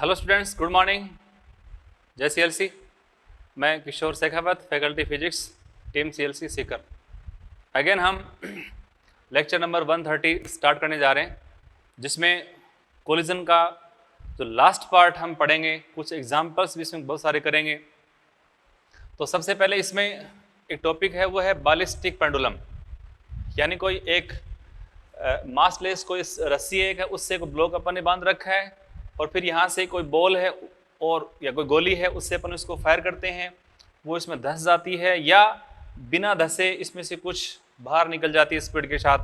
Hello students, good morning. जय CLC. मैं Kishore Shekhawat, faculty physics, team CLC Sikar. Again हम lecture number 130 start करने जा रहे हैं, जिसमें कोलिजन का जो लास्ट पार्ट हम पढ़ेंगे, कुछ एग्जाम्पल्स भी इसमें बहुत सारे करेंगे। तो सबसे पहले इसमें एक टॉपिक है, वो है बैलिस्टिक पेंडुलम, यानी कोई एक मासलेस कोई रस्सी एक है, उससे कोई ब्लॉक अपन ने बांध रखा है और फिर यहाँ से कोई बॉल है और या कोई गोली है, उससे अपन उसको फायर करते हैं, वो इसमें धंस जाती है या बिना धंसे इसमें से कुछ बाहर निकल जाती है स्पीड के साथ।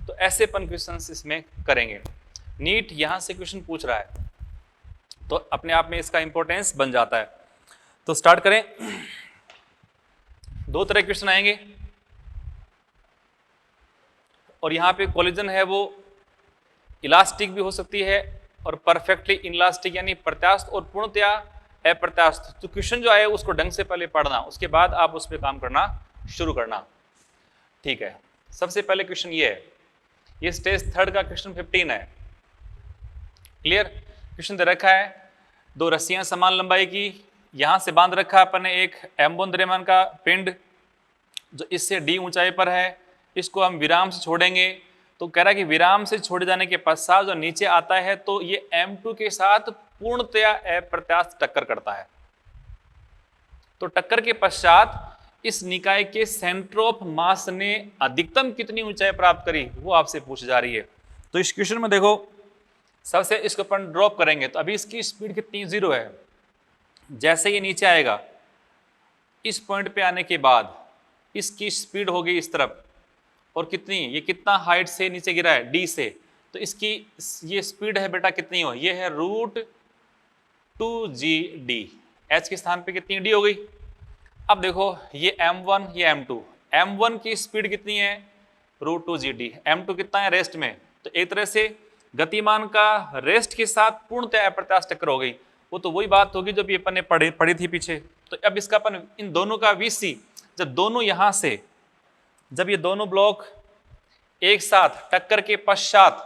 तो ऐसे अपन क्वेश्चंस इसमें करेंगे। नीट यहाँ से क्वेश्चन पूछ रहा है, तो अपने आप में इसका इंपॉर्टेंस बन जाता है। तो स्टार्ट करें। दो तरह के क्वेश्चन आएंगे और यहाँ पे कोलिजन है वो इलास्टिक भी हो सकती है और परफेक्टली इनलास्टिक, यानी प्रत्यास्थ और पूर्णतया अप्रत्यास्थ। तो क्वेश्चन जो आए उसको ढंग से पहले पढ़ना, उसके बाद आप उस पर काम करना शुरू करना, ठीक है। सबसे पहले क्वेश्चन ये है, ये स्टेज थर्ड का क्वेश्चन 15 है। क्लियर? क्वेश्चन दे रखा है, दो रस्सियां समान लंबाई की यहां से बांध रखा है अपन ने एक M1 द्रव्यमान का पिंड जो इससे D ऊंचाई पर है, इसको हम विराम से छोड़ेंगे। तो कह रहा है कि विराम से छोड़े जाने के पश्चात जो नीचे आता है तो ये M2 के साथ पूर्णतया अप्रत्यास्थ टक्कर करता है। तो टक्कर के पश्चात इस निकाय के सेंटर ऑफ मास ने अधिकतम कितनी ऊंचाई प्राप्त करी, वो आपसे पूछ जा रही है। तो इस क्वेश्चन में देखो, सबसे इसको अपन ड्रॉप करेंगे तो अभी इसकी स्पीड कितनी, 0 है। जैसे ये नीचे आएगा, इस पॉइंट पे आने के बाद इसकी स्पीड होगी इस तरफ, और कितनी, ये कितना हाइट से नीचे गिरा है, D से, तो इसकी ये स्पीड है बेटा कितनी हो, ये है √2GD। H के स्थान पे कितनी D हो गई। अब देखो ये M1 ये M2, M1 की स्पीड कितनी है, √2GD, M2 कितना है रेस्ट में। तो एक तरह से गतिमान का रेस्ट के साथ पूर्णतः अप्रत्यास्थ टक्कर हो गई। वो तो वही बात होगी जो भी अपन ने पढ़ी थी पीछे। तो अब इसका अपन इन दोनों का VC, जब दोनों यहां से, जब ये दोनों ब्लॉक एक साथ टक्कर के पश्चात,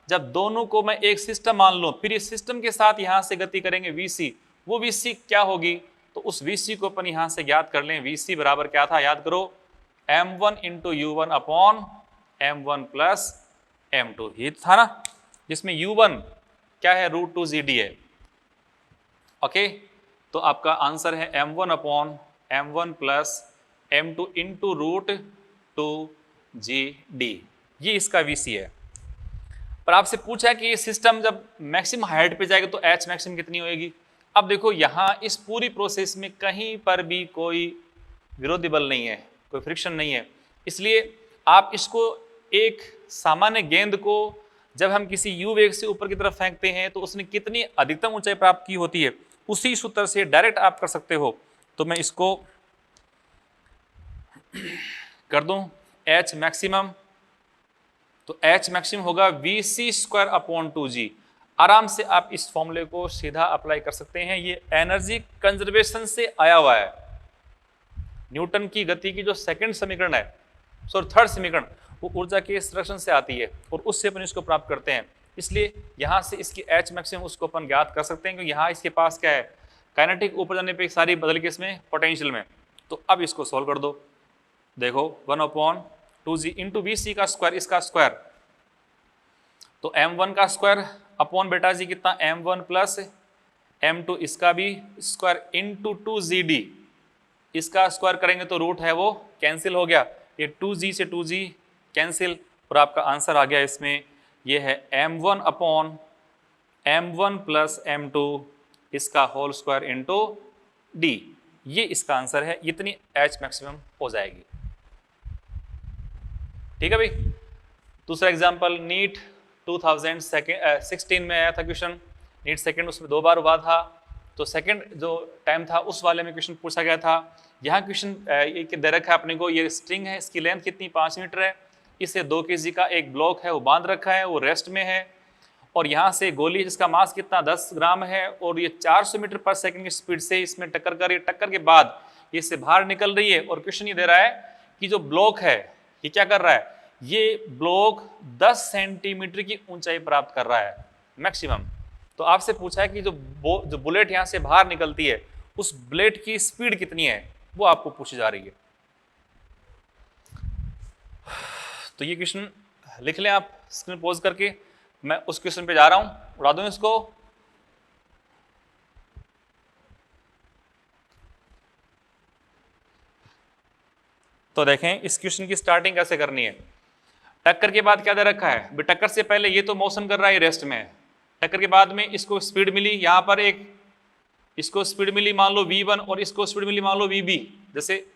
जब दोनों को मैं एक सिस्टम मान लूं, फिर इस सिस्टम के साथ यहां से गति करेंगे VC, वो VC क्या होगी, तो उस VC को अपन यहां से ज्ञात कर लें। VC बराबर क्या था, याद करो, M1 × U1 upon M1 plus M2, ये था ना, जिसमें U1 क्या है, √2GD है। ओके, तो आपका आंसर है M1 upon M1 plus M2 into √2GD, ये इसका VC है। पर आपसे पूछा कि ये सिस्टम जब मैक्सिमम हाइट पे जाएगा तो H मैक्सिमम कितनी होगी। अब देखो यहाँ इस पूरी प्रोसेस में कहीं पर भी कोई विरोधी बल नहीं है, कोई फ्रिक्शन नहीं है, इसलिए आप इसको एक सामान्य गेंद को जब हम किसी U वेग से ऊपर की तरफ फेंकते हैं तो उसने कितनी अधिकतम ऊंचाई प्राप्त की होती है, उसी सूत्र से डायरेक्ट आप कर सकते हो। तो मैं इसको कर दूं H मैक्सिमम, तो H मैक्सिमम होगा VC² अपॉन 2G। आराम से आप इस फॉर्मूले को सीधा अप्लाई कर सकते हैं, ये एनर्जी कंजर्वेशन से आया हुआ है। न्यूटन की गति की जो सेकंड समीकरण है, थर्ड समीकरण, वो ऊर्जा के संरक्षण से आती है और उससे अपन इसको प्राप्त करते हैं। इसलिए यहां से इसकी H मैक्सिमम उसको अपन ज्ञात कर सकते हैं, क्योंकि यहाँ इसके पास क्या है, काइनेटिक ऊपर जाने पे सारी बदल के इसमें पोटेंशियल में। तो अब इसको सॉल्व कर दो, देखो 1/2G इंटू VC का स्क्वायर, इसका स्क्वायर, तो M1 का स्क्वायर अपॉन बेटा जी कितना, M1 प्लस M2, इसका भी स्क्वायर इंटू 2GD, इसका स्क्वायर करेंगे तो रूट है वो कैंसिल हो गया, ये 2G से 2G कैंसिल, और आपका आंसर आ गया इसमें, ये है M1 upon M1 plus M2, इसका होल स्क्वायर इंटू D, ये इसका आंसर है। इतनी H मैक्सिमम हो जाएगी। ठीक है भाई। दूसरा एग्जांपल, नीट 2016 में आया था क्वेश्चन, नीट सेकंड, उसमें 2 बार हुआ था। तो सेकंड जो टाइम था उस वाले में क्वेश्चन पूछा गया था। यहाँ क्वेश्चन दे रखा है अपने को, ये स्ट्रिंग है, इसकी लेंथ कितनी, 5 मीटर है, इससे 2 kg का एक ब्लॉक है वो बांध रखा है, वो रेस्ट में है, और यहाँ से गोली जिसका मास कितना 10 ग्राम है, और ये 400 मीटर पर सेकंड की स्पीड से इसमें टक्कर कर रही है। टक्कर के बाद ये इससे बाहर निकल रही है, और क्वेश्चन ये दे रहा है कि जो ब्लॉक है ये क्या कर रहा है, ये ब्लॉक 10 सेंटीमीटर की ऊंचाई प्राप्त कर रहा है मैक्सिमम। तो तो आपसे पूछा है कि जो बुलेट यहां से बाहर निकलती है उस बुलेट की स्पीड कितनी है, वो आपको पूछी जा रही है। तो ये क्वेश्चन लिख लें आप स्क्रीन पॉज करके, मैं उस क्वेश्चन पे जा रहा हूं, उड़ा दूं इसको। तो देखें इस क्वेश्चन की स्टार्टिंग कैसे करनी है। टक्कर के बाद क्या दे रखा है, टक्कर से पहले ये तो मोशन कर रहा है, रेस्ट में है। टक्कर के बाद में इसको स्पीड मिली, यहां पर एक इसको स्पीड मिली मान लो v1 और इसको स्पीड मिली मान लो vb। जैसे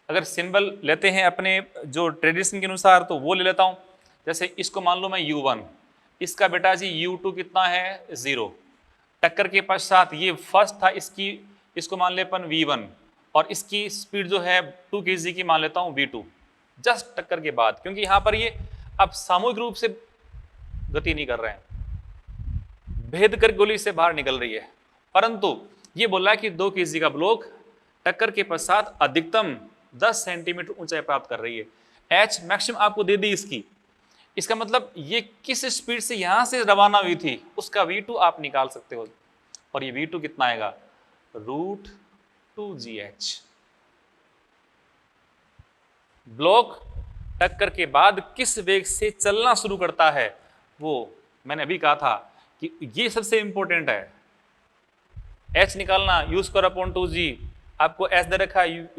अगर सिंबल लेते हैं अपने जो ट्रेडिशन के अनुसार तो वो ले लेता हूं। जैसे इसको मान लो मैं u1, इसका बेटा जी u2 कितना है 0। टक्कर के पश्चात ये फर्स्ट था, इसको मान ले अपन v1 और इसकी स्पीड जो है 2 kg की मान लेता हूं v2 जस्ट टक्कर के बाद, क्योंकि यहां पर ये अब सामूहिक रूप से गति नहीं कर रहे हैं, भेद कर गोली से बाहर निकल रही है, परंतु ये बोला है कि 2 kg का ब्लॉक टक्कर के पश्चात अधिकतम 10 सेंटीमीटर ऊंचाई प्राप्त कर रही है। एच मैक्सिमम आपको दे दी इसकी, इसका मतलब ये किस स्पीड से यहां से रवाना हुई थी उसका v2 आप निकाल सकते हो, और ये v2 कितना आएगा √2gh। ब्लॉक टक्कर के बाद किस वेग से चलना शुरू करता है, वो मैंने अभी कहा था कि ये सबसे इंपॉर्टेंट है। h निकालना u²/2g, आपको s दे रखा है,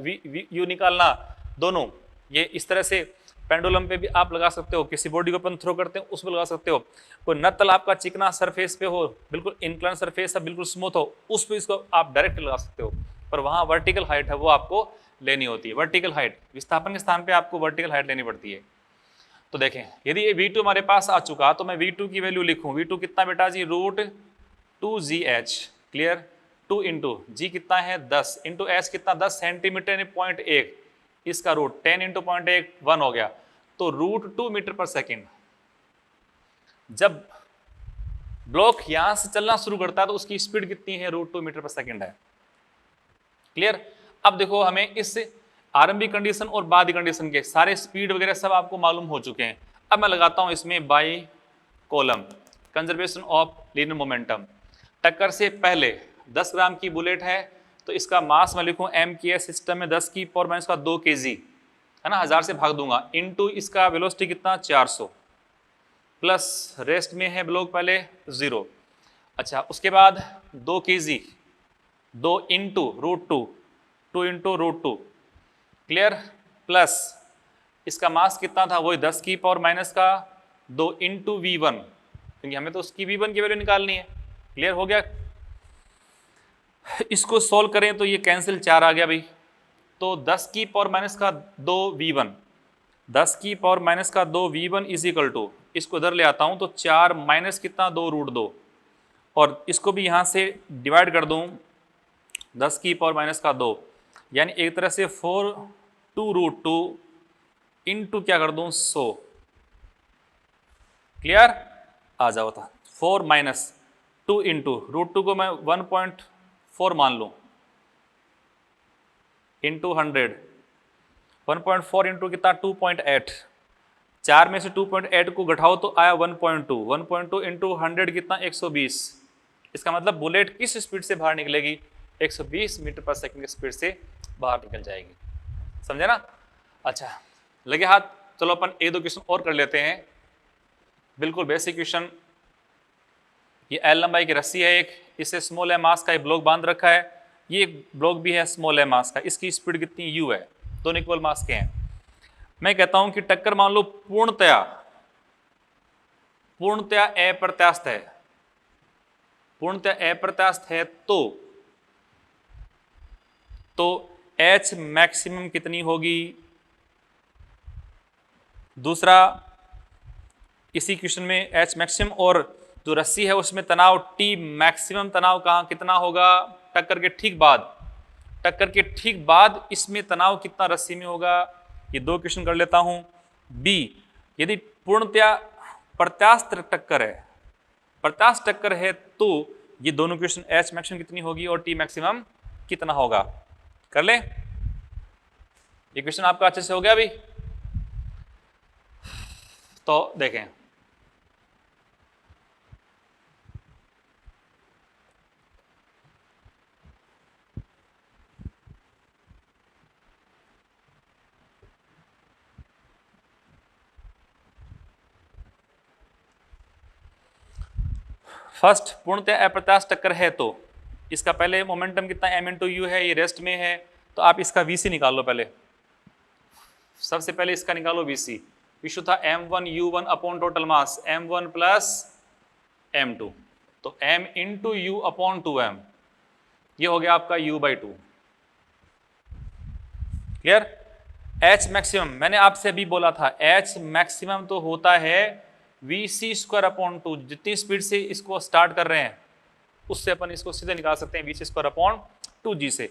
u निकालना, दोनों ये इस तरह से पेंडुलम पे भी आप लगा सकते हो, किसी बॉडी को अपन थ्रो करते हैं उस पर लगा सकते हो। कोई नत्तल आपका चिकना सरफेस पे हो, बिल्कुल इंक्लाइन सरफेस है, बिल्कुल स्मूथ हो, उस पर इसको आप डायरेक्ट लगा सकते हो, पर वहां वर्टिकल हाइट है वो आपको लेनी होती है। वर्टिकल हाइट विस्थापन के स्थान पे आपको वर्टिकल हाइट लेनी पड़ती है। तो देखें यदि ये v2 हमारे पास आ चुका तो मैं v2 की वैल्यू लिखूं, v2 कितना बेटा जी √2gh, क्लियर। 2 इंटू जी कितना है 10 इंटू एच कितना 10 सेंटीमीटर 0.1, इसका रूट 10 इंटू 0.1 1 हो गया, तो √2 मीटर पर सेकेंड। जब ब्लॉक यहां से चलना शुरू करता है तो उसकी स्पीड कितनी है √2 मीटर पर सेकेंड है, क्लियर। अब देखो हमें इस आरंभिक कंडीशन और बाद कंडीशन के सारे स्पीड वगैरह सब आपको मालूम हो चुके हैं। अब मैं लगाता हूं इसमें by column conservation of linear momentum. टक्कर से पहले 10 ग्राम की बुलेट है तो इसका मास मैं लिखूं m/s सिस्टम में 10 की पावर माइनस का 2 kg है ना, 1000 से भाग दूंगा, इनटू इसका वेलोसिटी कितना 400 प्लस रेस्ट में है ब्लॉक पहले 0। अच्छा उसके बाद 2 kg 2 into √2 2 into √2, clear, plus इसका मास कितना था वही 10 की पावर माइनस का 2 इंटू v1, क्योंकि हमें तो उसकी v1 की वैल्यू निकालनी है, क्लियर हो गया। इसको सॉल्व करें तो ये कैंसिल 4 आ गया भाई, तो 10 की पावर माइनस का 2 v1, 10 की पावर माइनस का 2 v1 इज इक्वल टू, इसको इधर ले आता हूं तो 4 माइनस कितना 2 √2, और इसको भी यहां से डिवाइड कर दूं 10 की पावर माइनस का 2, यानी एक तरह से 4 2 √2 इंटू क्या कर दूं 100, क्लियर आ जाओ था। 4 माइनस 2 इंटू √2 को मैं 1.4 मान लूं इंटू 100, 1.4 इंटू कितना 2.8, 4 में से 2.8 को घटाओ तो आया 1.2, 1.2 इंटू 100 कितना 120। इसका मतलब बुलेट किस स्पीड से बाहर निकलेगी 120 मीटर पर सेकंड की स्पीड से बाहर निकल जाएगी, समझे ना। अच्छा लगे हाथ, चलो अपन 1-2 क्वेश्चन और कर लेते हैं, बिल्कुल बेसिक क्वेश्चन। ये एल लंबाई की रस्सी है एक, इसे स्मॉल एम मास का एक ब्लॉक बांध रखा है, ये एक ब्लॉक भी है स्मॉल एम मास का, इसकी स्पीड कितनी u है, दोनों इक्वल मास के हैं। मैं कहता हूं कि टक्कर मान लो पूर्णतया अप्रत्यास्थ है, पूर्णतया अप्रत्यास्थ है तो h मैक्सिमम कितनी होगी। दूसरा इसी क्वेश्चन में h मैक्सिमम और जो रस्सी है उसमें तनाव T मैक्सिमम तनाव कहाँ कितना होगा टक्कर के ठीक बाद, टक्कर के ठीक बाद इसमें तनाव कितना रस्सी में होगा। ये 2 क्वेश्चन कर लेता हूं। B यदि पूर्णतया प्रत्यास्थ टक्कर है, प्रत्यास्थ टक्कर है तो ये दोनों क्वेश्चन h मैक्सिमम कितनी होगी और T मैक्सिमम कितना होगा, कर ले। ये क्वेश्चन आपका अच्छे से हो गया अभी। तो देखें फर्स्ट पूर्णतः अप्रत्यास्थ टक्कर है तो इसका पहले मोमेंटम कितना m इंटू यू है, ये रेस्ट में है, तो आप इसका VC निकाल लो। पहले सबसे पहले इसका निकालो VC। विशु था m1 u1 upon total mass m1 plus m2, तो m into you upon 2m, ये हो गया आपका u/2। क्लियर? H मैक्सिमम मैंने आपसे अभी बोला था, H मैक्सिमम तो होता है VC² अपॉन 2। जितनी स्पीड से इसको स्टार्ट कर रहे हैं उससे अपन इसको सीधे निकाल सकते हैं VC² अपॉन 2g से।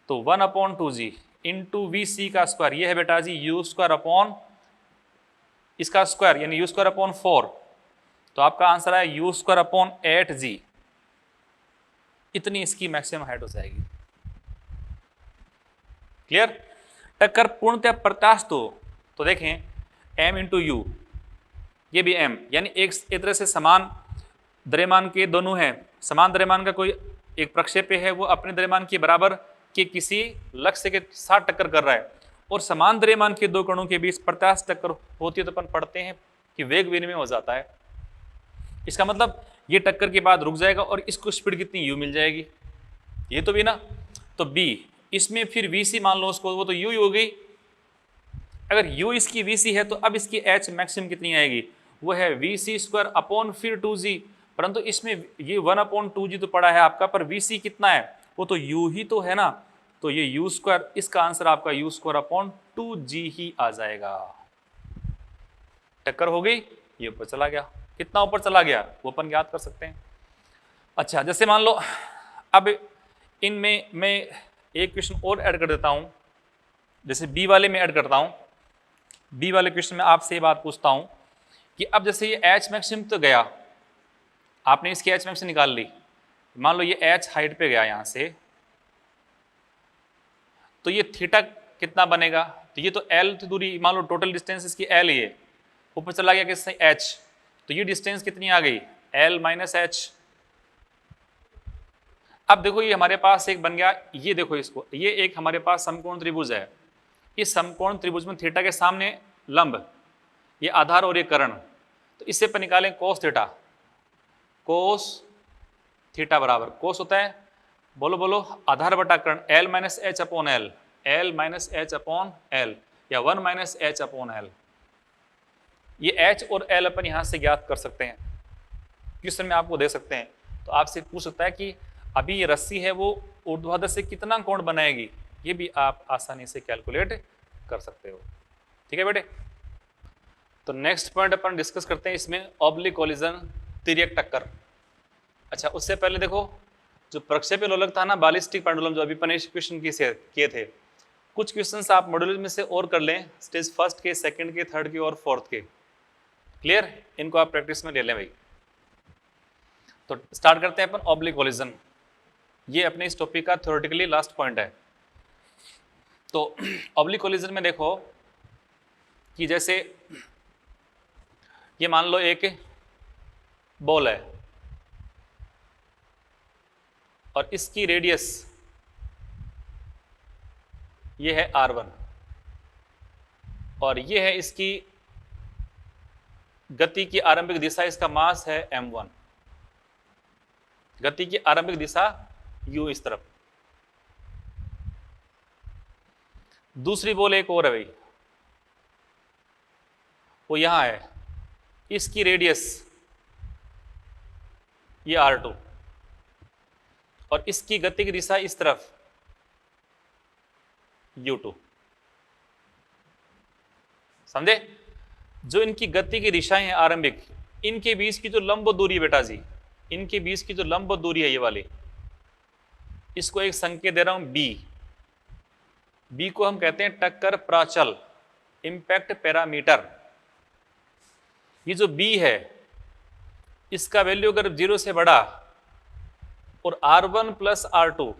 तो 1 अपॉन 2g इंटू VC का स्क्वायर, ये है बेटा जी U² अपॉन इसका स्क्वायर यानी U² अपॉन 4, तो आपका आंसर है U² अपॉन 8g। इतनी इसकी मैक्सिमम हाइट हो जाएगी। क्लियर? टक्कर पूर्णतः प्रत्यास्थ हो तो देखें m इंटू यू, ये भी m, यानी एक तरह से समान द्रव्यमान के दोनों हैं। समान द्रव्यमान का कोई एक प्रक्षेप्य है, वो अपने द्रव्यमान के बराबर के किसी लक्ष्य के साथ टक्कर कर रहा है, और समान द्रव्यमान के दो कणों के बीच प्रत्यास्थ टक्कर होती है तो अपन पढ़ते हैं कि वेग विनिमय हो जाता है। इसका मतलब ये टक्कर के बाद रुक जाएगा और इसको स्पीड कितनी u मिल जाएगी, ये तो भी ना। तो b इसमें फिर VC मान लो उसको, वो तो u हो गई। अगर u इसकी VC है तो अब इसकी H मैक्सिमम कितनी आएगी, वो है VC² अपॉन फिर 2g, परंतु इसमें ये 1 अपॉन 2g तो पड़ा है आपका, पर VC कितना है, वो तो u ही तो है ना, तो ये u², इसका आंसर आपका U² अपॉन 2g ही आ जाएगा। टक्कर हो गई, ये ऊपर चला गया। कितना ऊपर चला गया वो अपन याद कर सकते हैं। अच्छा, जैसे मान लो अब इनमें मैं एक क्वेश्चन और ऐड कर देता हूं, जैसे बी वाले में ऐड करता हूं। बी वाले क्वेश्चन में आपसे ये बात पूछता हूं कि अब जैसे ये H मैक्सिमम तो गया, आपने इसकी H मैक्सिमम निकाल ली, मान लो ये H हाइट पे गया यहाँ से, तो ये थीटा कितना बनेगा, तो ये तो L दूरी, मान लो टोटल डिस्टेंस इसकी L ही है, ऊपर चला गया किससे H, तो ये डिस्टेंस कितनी आ गई L माइनस H। अब देखो ये हमारे पास एक बन गया, ये देखो इसको, ये एक हमारे पास समकोण त्रिभुज है। इस समकोण त्रिभुज में थीटा के सामने लंब, ये आधार और ये कर्ण, तो इससे पर निकालें कोस थीटा। कोस थीटा बराबर कोस होता है, बोलो बोलो, आधार बटा कर्ण L minus H upon L, L minus H upon L, या 1 माइनस H अपॉन L। ये H और L अपन यहाँ से ज्ञात कर सकते हैं, क्वेश्चन में आपको दे सकते हैं। तो आपसे पूछ सकता है कि अभी ये रस्सी है वो ऊर्ध्वाधर से कितना कोण बनाएगी, ये भी आप आसानी से कैलकुलेट कर सकते हो। ठीक है बेटे, तो नेक्स्ट पॉइंट अपन डिस्कस करते हैं इसमें ऑब्लिक कोलिजन, तिर्यक टक्कर। अच्छा, उससे पहले देखो जो प्रक्षेप्य लोलक था ना, बालिस्टिक पेंडुलम, जो अभी अपन क्वेश्चन किए थे, कुछ क्वेश्चंस आप मॉड्यूल में से और कर लें, स्टेज फर्स्ट के, सेकंड के, थर्ड के और फोर्थ के। क्लियर? इनको आप प्रैक्टिस में ले लें भाई। तो स्टार्ट करते हैं अपन ऑब्लिक कोलिजन। ये अपने इस टॉपिक का थ्योरेटिकली लास्ट पॉइंट है। तो ऑब्लिक कोलिजन में देखो कि जैसे ये मान लो एक बॉल है और इसकी रेडियस ये है r1 और ये है इसकी गति की आरंभिक दिशा, इसका मास है m1। गति की आरंभिक दिशा u इस तरफ। दूसरी बॉल एक और है भाई, वो यहां है, इसकी रेडियस ये r2 और इसकी गति की दिशा इस तरफ u2। समझे? जो इनकी गति की दिशाएं हैं आरंभिक, इनके बीच की जो लंब दूरी बेटा जी, इनके बीच की जो लंब दूरी है ये वाली, इसको एक संकेत दे रहा हूं b। b को हम कहते हैं टक्कर प्राचल, इंपैक्ट पैरामीटर। ये जो b है इसका वैल्यू अगर 0 से बड़ा और r1 प्लस r2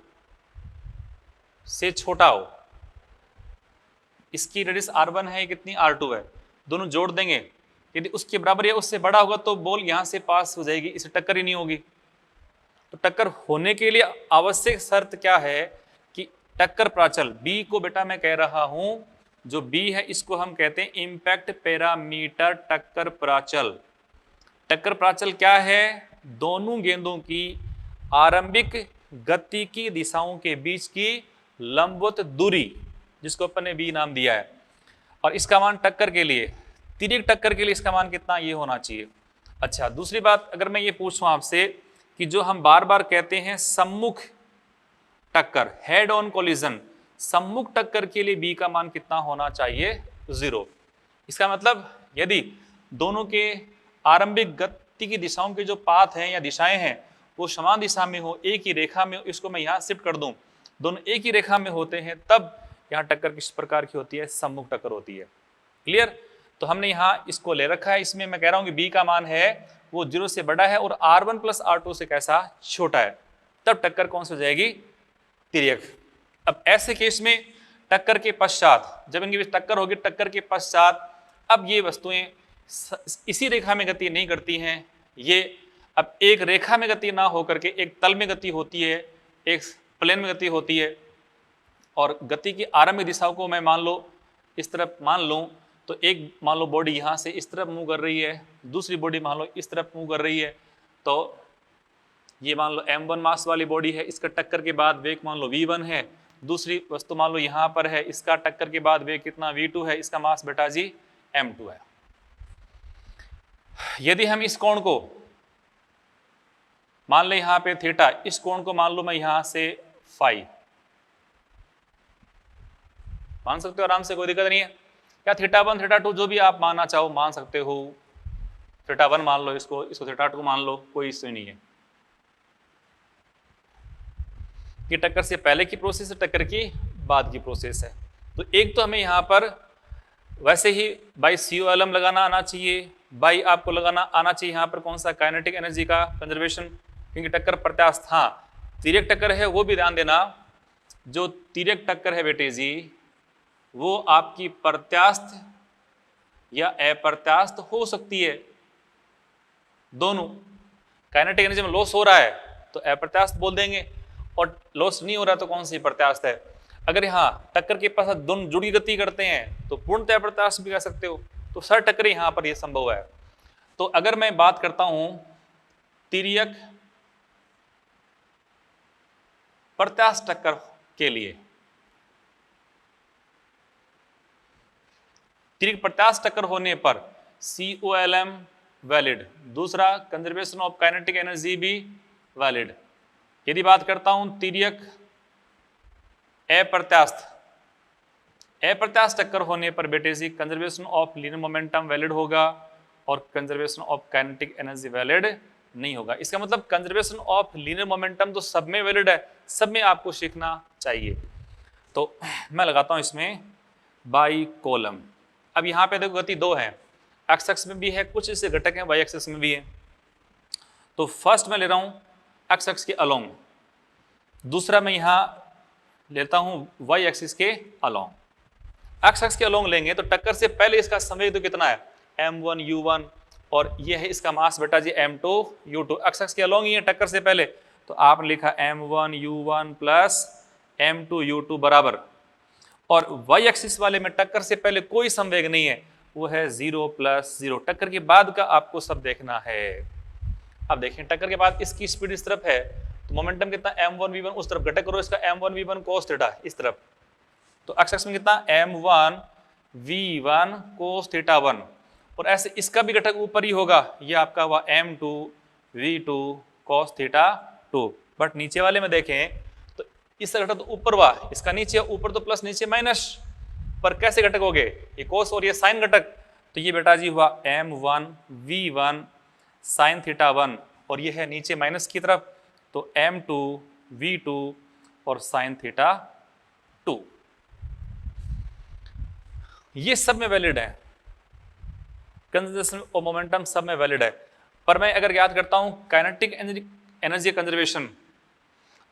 से छोटा हो, इसकी रेडियस r1 है, कितनी r2 है, दोनों जोड़ देंगे, यदि उसके बराबर या उससे बड़ा होगा तो बॉल यहां से पास हो जाएगी, इसे टक्कर ही नहीं होगी। तो टक्कर होने के लिए आवश्यक शर्त क्या है कि टक्कर प्राचल b को बेटा मैं कह रहा हूं, जो b है इसको हम कहते हैं इंपैक्ट पैरामीटर टक्कर प्राचल। टक्कर प्राचल क्या है? दोनों गेंदों की आरंभिक गति की दिशाओं के बीच की लंबवत दूरी, जिसको अपन ने बी नाम दिया है, और इसका मान टक्कर के लिए, तिर्यक टक्कर के लिए इसका मान कितना ये होना चाहिए। अच्छा, दूसरी बात अगर मैं ये पूछूं आपसे कि जो हम बार बार कहते हैं सम्मुख टक्कर, हेड ऑन कोलिजन, सम्मुख टक्कर के लिए बी का मान कितना होना चाहिए? 0। इसका मतलब यदि दोनों के आरंभिक गति की दिशाओं के जो पाथ हैं या दिशाएं हैं वो समान दिशा में हो, एक ही रेखा में, इसको मैं यहाँ शिफ्ट कर दूं, दोनों एक ही रेखा में होते हैं, तब यहाँ टक्कर किस प्रकार की होती है? सम्मुख टक्कर होती है। क्लियर? तो हमने यहाँ इसको ले रखा है, इसमें मैं कह रहा हूँ कि बी का मान है वो 0 से बड़ा है और R1 + R2 से कैसा? छोटा है, तब टक्कर कौन सी हो जाएगी? तिर्यक। अब ऐसे केस में टक्कर के पश्चात, जब इनके बीच टक्कर होगी, टक्कर के पश्चात अब ये वस्तुएं इसी रेखा में गति नहीं करती हैं, ये अब एक रेखा में गति ना होकर के एक तल में गति होती है, एक प्लेन में गति होती है, और गति की आरंभिक दिशाओं को मैं मान लो इस तरफ मान लूँ, तो एक मान लो बॉडी यहाँ से इस तरफ मूव कर रही है, दूसरी बॉडी मान लो इस तरफ मूव कर रही है, तो ये मान लो m1 मास वाली बॉडी है, इसका टक्कर के बाद वेग मान लो v1 है, दूसरी वस्तु मान लो यहाँ पर है, इसका टक्कर के बाद वेग कितना? v2 है, इसका मास बेटा जी m2 है। यदि हम इस कोण को मान ले यहाँ पे थीटा, इस कोण को मान लो मैं यहाँ से फाई, मान सकते हो आराम से, कोई दिक्कत नहीं है, या θ1 θ2 जो भी आप मानना चाहो मान सकते हो, θ1 मान लो, इसको θ2 मान लो, कोई इश्यू नहीं है। कि टक्कर से पहले की प्रोसेस है, टक्कर की बाद की प्रोसेस है। तो एक तो हमें यहाँ पर वैसे ही बाई COLM लगाना आना चाहिए, बाई आपको लगाना आना चाहिए यहाँ पर कौन सा? काइनेटिक एनर्जी का कंजर्वेशन, क्योंकि टक्कर प्रत्यास्थ, हाँ तिर्यक टक्कर है वो भी ध्यान देना, जो तिर्यक टक्कर है बेटे जी वो आपकी प्रत्यास्थ या अप्रत्यास्थ हो सकती है, दोनों। काइनेटिक एनर्जी में लॉस हो रहा है तो अप्रत्यास्थ बोल देंगे, और लॉस नहीं हो रहा तो कौन सी? प्रत्यास्थ है। अगर यहाँ टक्कर के पास दोनों जुड़ी गति करते हैं तो पूर्णतः प्रत्यास्थ भी कह सकते हो, तो सर टक्कर यहाँ पर यह संभव है। तो अगर मैं बात करता हूं तिर्यक प्रत्यास्थ टक्कर के लिए, तिर्यक प्रत्यास्थ टक्कर होने पर COLM वैलिड, दूसरा कंजर्वेशन ऑफ काइनेटिक एनर्जी भी वैलिड। यदि बात करता हूं तिर्यक अप्रत्यास्थ टक्कर होने पर बेटे जी conservation of linear momentum valid होगा और conservation of kinetic energy valid नहीं होगा। इसका मतलब कंजर्वेशन ऑफ लीनियर मोमेंटम तो सब में वैलिड है, सब में आपको सीखना चाहिए। तो मैं लगाता हूं इसमें बाई कॉलम। अब यहाँ पे देखो गति 2 है, एक्स एक्स में भी है, कुछ इससे घटक हैं वाई एक्सिस में भी है। तो फर्स्ट मैं ले रहा हूं एक्स एक्स के अलोंग, दूसरा मैं यहाँ लेता हूं वाई एक्सिस के अलोंग। एक्स एक्स के अलोंग लेंगे तो टक्कर से पहले इसका संवेग तो कितना है? m1 u1, और ये है इसका मास बेटा जी m2 u2। एक्स एक्स के अलोंग ही है टक्कर से पहले, तो आपने लिखा m1 u1 plus m2 u2 बराबर, और वाई एक्सिस वाले में टक्कर से पहले कोई संवेग नहीं है, वो है 0 + 0। टक्कर के बाद का आपको सब देखना है। अब देखें टक्कर के बाद इसकी स्पीड इस तरफ है तो मोमेंटम कितना? m1 v1, उस तरफ घटक करो इसका m1 v1 cos थीटा इस तरफ, तो एक्स एक्स में कितना? m1 v1 cos थीटा 1, और ऐसे इसका भी घटक ऊपर ही होगा, ये आपका हुआ m2 v2 cos theta 2। But नीचे वाले में देखें तो इसका घटक तो ऊपर हुआ, इसका नीचे, ऊपर तो प्लस नीचे माइनस, पर कैसे घटक हो गए? ये cos और ये साइन घटक, तो ये बेटा जी हुआ m1 v1 साइन थीटा 1, और ये है नीचे माइनस की तरफ, तो m2 v2 और साइन थीटा 2। ये सब में वैलिड है, कंजर्वेशन और मोमेंटम सब में वैलिड है। पर मैं अगर याद करता हूं काइनेटिक एनर्जी कंजर्वेशन,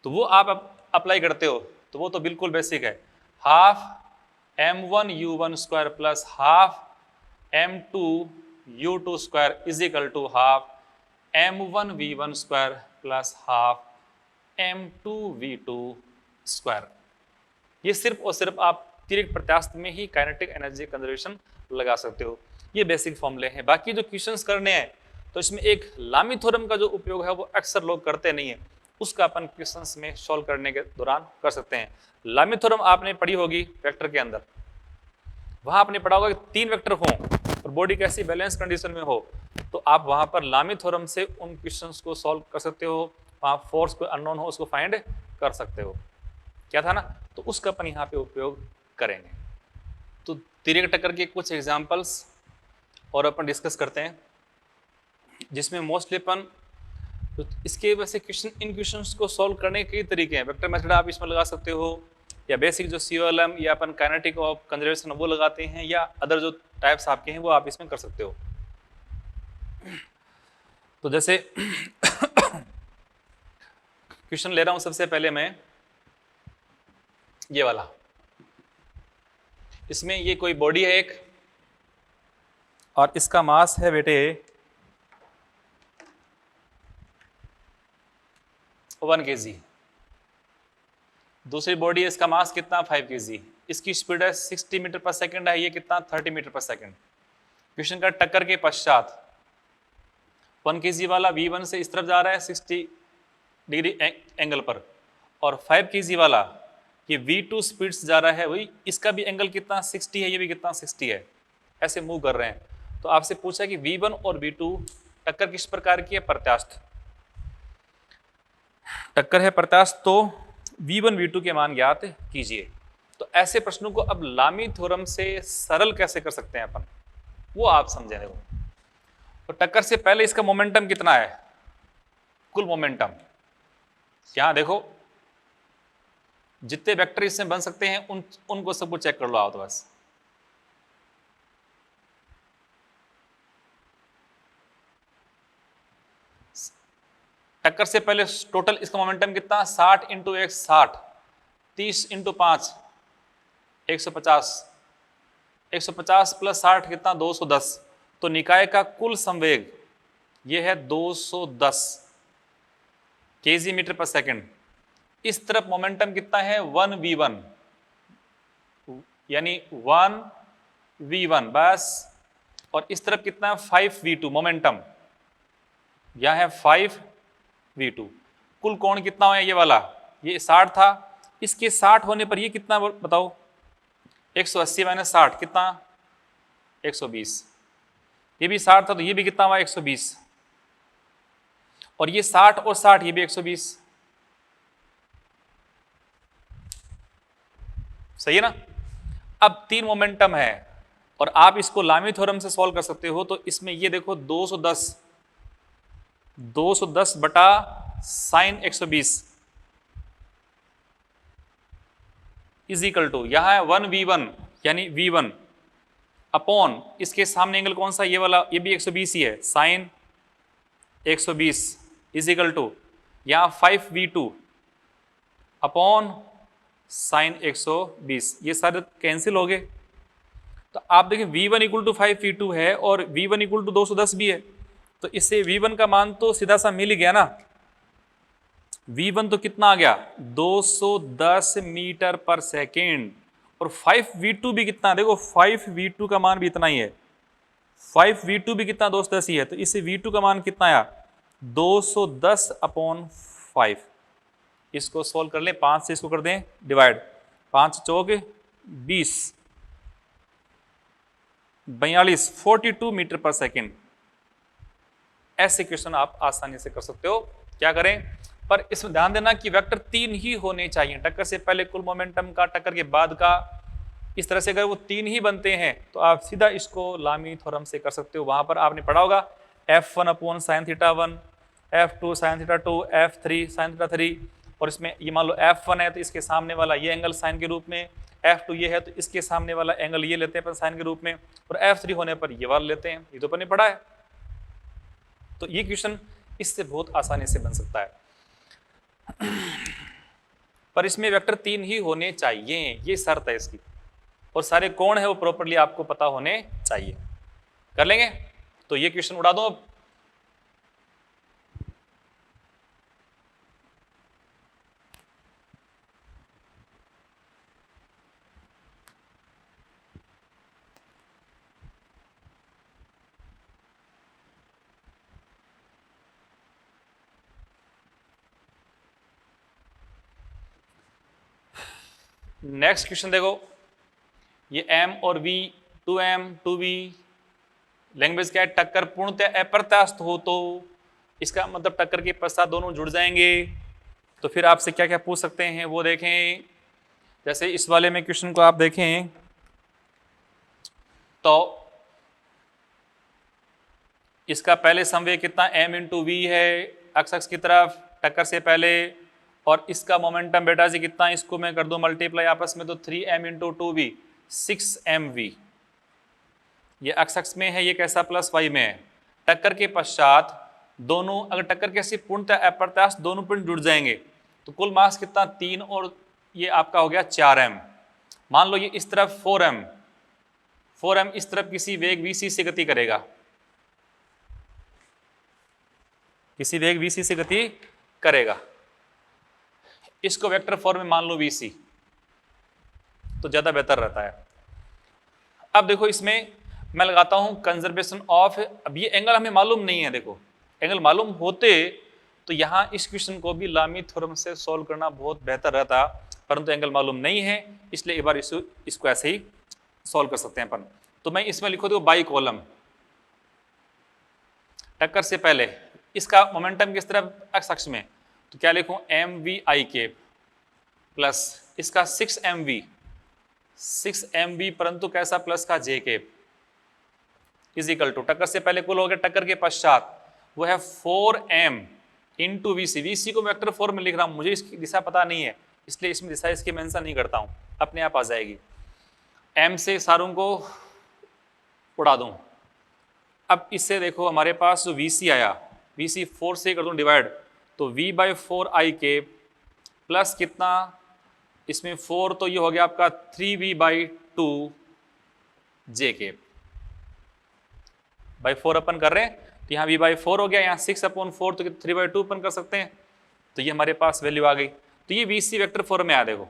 तो वो आप अप्लाई करते हो तो वो तो बिल्कुल बेसिक है, half m1 u1 square plus half m2 u2 square is equal to half m1 v1 square plus half m2 v2 square. ये सिर्फ और सिर्फ आप तिर्यक प्रत्यास्थ में ही काइनेटिक एनर्जी कंजर्वेशन लगा सकते हो। ये बेसिक फॉर्मूले हैं। बाकी जो क्वेश्चंस करने हैं तो इसमें एक लामी थ्योरम का जो उपयोग है वो अक्सर लोग करते नहीं है, उसका अपन क्वेश्चंस में सॉल्व करने के दौरान कर सकते हैं। लामी थ्योरम आपने पढ़ी होगी वेक्टर के अंदर, वहां आपने पढ़ा होगा कि 3 वेक्टर हो और बॉडी कैसी बैलेंस कंडीशन में हो, तो आप वहां पर लामी थ्योरम से उन क्वेश्चंस को सॉल्व कर सकते हो। वहां फोर्स को अननोन हो उसको फाइंड कर सकते हो, क्या था ना, तो उसका अपन यहाँ पे उपयोग करेंगे। तो तिर्यक टक्कर के कुछ एग्जांपल्स और अपन डिस्कस करते हैं, जिसमें मोस्टली अपन तो इसके वैसे क्वेश्चन, इन क्वेश्चंस को सॉल्व करने के कई तरीके हैं। वेक्टर मेथड आप इसमें लगा सकते हो, या बेसिक जो COLM या अपन काइनेटिक ऑफ कंजर्वेशन वो लगाते हैं, या अदर जो टाइप्स आपके हैं वो आप इसमें कर सकते हो। तो जैसे क्वेश्चन ले रहा हूं सबसे पहले मैं ये वाला, इसमें ये कोई बॉडी है एक और इसका मास है बेटे 1 kg, दूसरी बॉडी है इसका मास कितना 5 kg, इसकी स्पीड है 60 मीटर पर सेकंड है, ये कितना 30 मीटर पर सेकंड। क्वेश्चन का टक्कर के पश्चात 1 kg वाला V1 से इस तरफ जा रहा है 60 डिग्री एंगल पर, और 5 kg वाला ये V2 स्पीड से जा रहा है, वही इसका भी एंगल कितना 60 है, ये भी कितना 60 है, ऐसे मूव कर रहे हैं। तो आपसे पूछा कि V1 और V2 टक्कर किस प्रकार की है, प्रत्यास्थ टक्कर है प्रत्यास्थ, तो V1 V2 के मान ज्ञात कीजिए। तो ऐसे प्रश्नों को अब लामी थ्योरम से सरल कैसे कर सकते हैं अपन, वो आप समझे देखो। तो टक्कर से पहले इसका मोमेंटम कितना है, कुल मोमेंटम, यहां देखो जितने वेक्टर इसमें बन सकते हैं उनको सबको चेक कर लो आओ तो बस। टक्कर से पहले टोटल इसका मोमेंटम कितना 60 इंटू 1 60, 30 इंटू 5 150, 150 प्लस 60 कितना 210। तो निकाय का कुल संवेग ये है 210 केजी मीटर पर सेकंड। इस तरफ मोमेंटम कितना है 1v1, यानी 1v1 बस, और इस तरफ कितना है 5v2 मोमेंटम, यह है 5v2। कुल कोण कितना है ये वाला, ये 60 था, इसके 60 होने पर ये कितना बताओ 180 माइनस 60 कितना 120, ये भी 60 था तो ये भी कितना हुआ 120, और ये 60 और 60 ये भी 120, सही है ना। अब 3 मोमेंटम है और आप इसको लामी थ्योरम से सॉल्व कर सकते हो। तो इसमें ये देखो 210 बटा साइन 120 इज इक्वल टू, यहां है 1v1 यानी v1 अपॉन इसके सामने एंगल कौन सा ये वाला, ये भी 120 ही है, साइन 120 इज इक्वल टू यहां 5v2 अपॉन साइन 120, ये सारे कैंसिल हो गए। तो आप देखें v1 इक्वल टू 5v2 है और v1 इक्वल टू 210 भी है, तो इससे v1 का मान तो सीधा सा मिल ही गया ना। v1 तो कितना आ गया 210 मीटर पर सेकेंड, और 5v2 भी कितना, देखो 5v2 का मान भी इतना ही है, 5v2 भी कितना 210 ही है, तो इससे v2 का मान कितना आया 210 अपॉन 5। इसको सोल्व कर ले, 5 से इसको कर दें डिवाइड, 5 चौक 20 42 42 मीटर पर सेकेंड। ऐसे क्वेश्चन आप आसानी से कर सकते हो। क्या करें, पर इसमें ध्यान देना कि वेक्टर 3 ही होने चाहिए, टक्कर से पहले कुल मोमेंटम का, टक्कर के बाद का, इस तरह से अगर वो 3 ही बनते हैं तो आप सीधा इसको लामी थ्योरम से कर सकते हो। वहां पर आपने पढ़ा होगा f1 upon sine theta 1, f2 sine theta 2, f3 sine theta 3, और इसमें ये मान लो f1 है तो इसके सामने वाला ये एंगल साइन के रूप में, f2 ये है तो इसके सामने वाला एंगल ये लेते हैं अपन साइन के रूप में, और f3 होने पर ये वाला लेते हैं, ये तो अपन ने पढ़ा है। तो ये क्वेश्चन इससे बहुत आसानी से बन सकता है, पर इसमें वेक्टर 3 ही होने चाहिए, ये शर्त है इसकी, और सारे कोण है वो प्रॉपर्ली आपको पता होने चाहिए। कर लेंगे, तो ये क्वेश्चन उड़ा दो। नेक्स्ट क्वेश्चन देखो, ये m और v, 2m 2v, लैंग्वेज क्या है, टक्कर पूर्णतः अप्रत्यास्थ हो तो इसका मतलब टक्कर के पश्चात दोनों जुड़ जाएंगे। तो फिर आपसे क्या क्या पूछ सकते हैं वो देखें। जैसे इस वाले में क्वेश्चन को आप देखें तो इसका पहले समवेग कितना m इंटू वी है एक्स एक्स की तरफ टक्कर से पहले, और इसका मोमेंटम बेटा जी कितना, इसको मैं कर दूं मल्टीप्लाई आपस में तो 3m इंटू 2v 6mv, ये एक्स एक्स में है, ये कैसा प्लस y में है। टक्कर के पश्चात दोनों अगर टक्कर कैसी पूर्णतः अप्रत्यास्थ दोनों पिंड जुड़ जाएंगे तो कुल मास कितना 3 और ये आपका हो गया 4m। मान लो ये इस तरफ 4m इस तरफ किसी वेग vc से गति करेगा, किसी वेग vc से गति करेगा, इसको वेक्टर फॉर्म में मान लो vc, तो ज्यादा बेहतर रहता है। अब देखो इसमें मैं लगाता हूं कंजर्वेशन ऑफ, अब ये एंगल हमें मालूम नहीं है, देखो एंगल मालूम होते तो यहां इस क्वेश्चन को भी लामी थ्योरम से सॉल्व करना बहुत बेहतर रहता, परंतु एंगल मालूम नहीं है, इसलिए एक बार इसको ऐसे ही सॉल्व कर सकते हैं अपन। तो मैं इसमें लिखो देखो बाई कॉलम, टक्कर से पहले इसका मोमेंटम किस तरफ एक्स अक्ष में, तो क्या लिखूं mvi केप प्लस इसका 6mv परंतु कैसा प्लस का j cap is equal to टक्कर से पहले कुल हो गया, टक्कर के पश्चात वो है 4m इंटू वीसी को वेक्टर फॉर्म में लिख रहा हूं, मुझे इसकी दिशा पता नहीं है इसलिए इसमें दिशा इसकी मेंशन नहीं करता हूं, अपने आप आ जाएगी। m से सारों को उड़ा दूं। अब इससे देखो हमारे पास जो vc आया, vc 4 से कर दूं डिवाइड, तो v/4i के प्लस कितना, इसमें 4 तो ये हो गया आपका 3v/2 j के बाई 4 अपन कर रहे हैं, तो यहाँ v/4 हो गया, यहाँ 6/4 तो 3/2 अपन कर सकते हैं, तो ये हमारे पास वैल्यू आ गई। तो ये vc वेक्टर फॉर्म में आ, देखो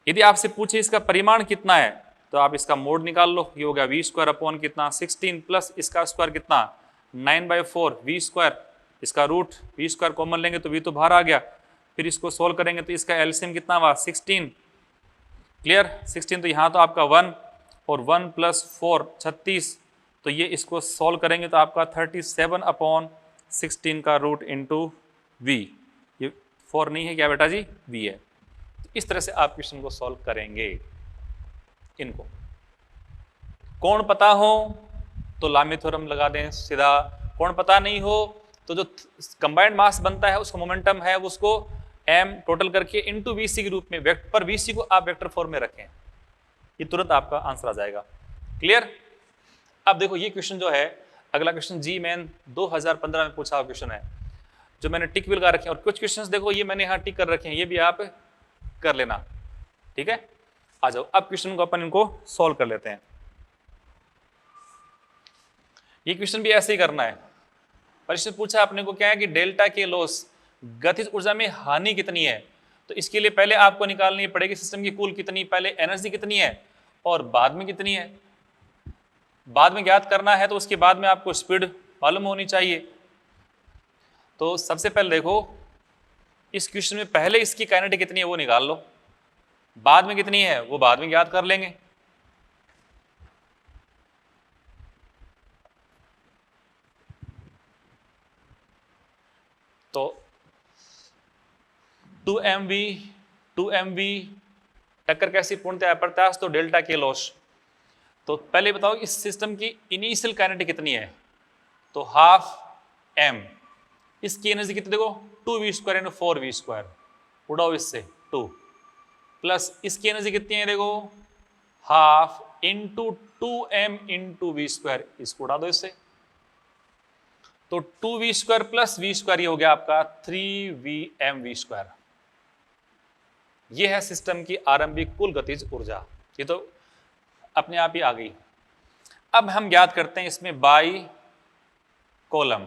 यदि आपसे पूछे इसका परिमाण कितना है तो आप इसका मोड निकाल लो, ये हो गया v² कितना 16 प्लस इसका स्क्वायर कितना 9/4 v², इसका रूट v² कॉमन लेंगे तो v तो बाहर आ गया, फिर इसको सोल्व करेंगे तो इसका एलसीएम कितना हुआ 16, क्लियर 16, तो यहाँ तो आपका 1 और 1 + 4 36, तो ये इसको सॉल्व करेंगे तो आपका 37/16 का रूट इंटू वी, ये 4 नहीं है क्या बेटा जी, वी है। तो इस तरह से आप क्वेश्चन को सॉल्व करेंगे। इनको कोण पता हो तो लामी थ्योरम लगा दें सीधा, कोण पता नहीं हो तो जो कंबाइंड मास बनता है उसका मोमेंटम है उसको m टोटल करके इंटू वीसी के रूप में पर वीसी को आप वेक्टर फॉर्म में रखें, ये तुरंत आपका आंसर आ जाएगा। क्लियर। अब देखो ये क्वेश्चन जो है, अगला क्वेश्चन जी मैन 2015 में पूछा हुआ क्वेश्चन है, जो मैंने टिक भी लगा रखे हैं, और कुछ क्वेश्चंस देखो ये मैंने यहाँ टिक कर रखे हैं, ये भी आप कर लेना, ठीक है। आ जाओ अब क्वेश्चन को अपन इनको सॉल्व कर लेते हैं। ये क्वेश्चन भी ऐसे ही करना है, पर इसमें पूछा अपने को क्या है कि डेल्टा के लॉस गतिज ऊर्जा में हानि कितनी है, तो इसके लिए पहले आपको निकालनी पड़ेगी सिस्टम की कुल कितनी, पहले एनर्जी कितनी है और बाद में कितनी है, बाद में ज्ञात करना है तो उसके बाद में आपको स्पीड मालूम होनी चाहिए। तो सबसे पहले देखो इस क्वेश्चन में पहले इसकी काइनेटिक कितनी है वो निकाल लो, बाद में कितनी है वो बाद में ज्ञात कर लेंगे। तो 2mv टक्कर कैसी पूर्णतः अप्रत्यास्थ, तो डेल्टा के लॉस। तो पहले बताओ इस सिस्टम की इनिशियल काइनेटिक कितनी है, तो हाफ m, इसकी एनर्जी कितनी देखो 2v² इंटू 4v², उड़ाओ इससे 2, प्लस इसकी एनर्जी कितनी है देखो half into 2m into v², इसको उड़ा दो इससे, तो 2v² प्लस v² ये हो गया आपका 3vmv²। ये है सिस्टम की आरंभिक कुल गतिज ऊर्जा, ये तो अपने आप ही आ गई। अब हम ज्ञात करते हैं इसमें by column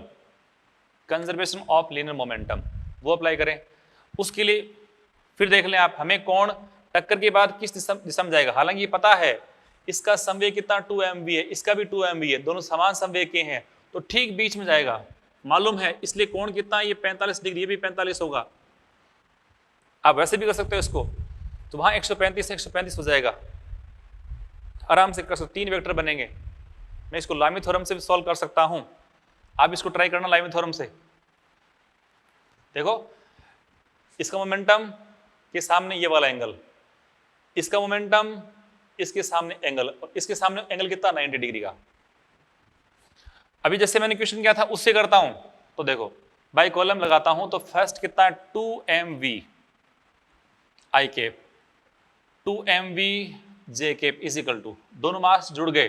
conservation of linear momentum, वो अप्लाई करें। उसके लिए फिर देख लें आप, हमें कोण टक्कर के बाद किस दिशा में जाएगा, हालांकि ये पता है इसका संवेग कितना 2mv है, इसका भी 2mv है, दोनों समान संवेग के हैं, तो ठीक बीच में जाएगा मालूम है, इसलिए कोण कितना, ये 45 डिग्री, ये भी 45 होगा। आप वैसे भी कर सकते हो इसको, तो वहां 135 से 135 हो जाएगा, आराम से कर सकते, 3 वेक्टर बनेंगे। मैं इसको लामी थ्योरम से भी सॉल्व कर सकता हूं, आप इसको ट्राई करना लामी थ्योरम से। देखो इसका मोमेंटम के सामने ये वाला एंगल, इसका मोमेंटम इसके सामने एंगल, और इसके सामने एंगल कितना 90 डिग्री का। अभी जैसे मैंने क्वेश्चन किया था उससे करता हूं, तो देखो बाई कॉलम लगाता हूं तो फर्स्ट कितना है 2mv I cap 2mv J cap is equal to, दोनों मास जुड़ गए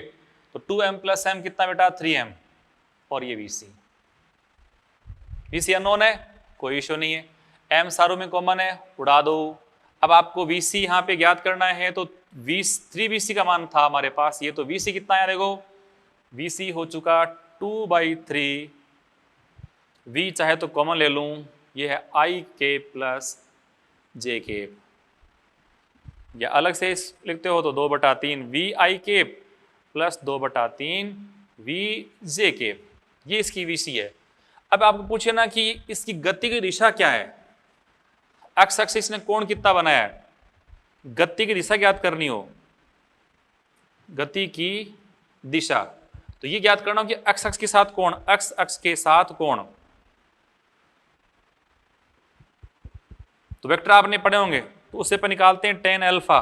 तो 2m प्लस m कितना बेटा 3m, और ये vc, vc अननोन है, कोई इश्यू नहीं है, m सारों में कॉमन है, उड़ा दो। अब आपको vc यहां पे ज्ञात करना है, तो 3vc का मान था हमारे पास, ये तो vc कितना है देखो, vc हो चुका 2/3, v चाहे तो कॉमन ले लूं, ये है i cap plus j cap, या अलग से लिखते हो तो 2/3 v i cap plus 2/3 v j cap, ये इसकी vc है। अब आपको पूछे ना कि इसकी गति की दिशा क्या है, एक्स एक्सिस ने कोण कितना बनाया है, गति की दिशा ज्ञात करनी हो, गति की दिशा, तो ये ज्ञात करना हो कि एक्स अक्ष के साथ कोण, एक्स अक्ष के साथ कोण, तो वेक्टर आपने पढ़े होंगे, तो उससे पर निकालते हैं tan अल्फा,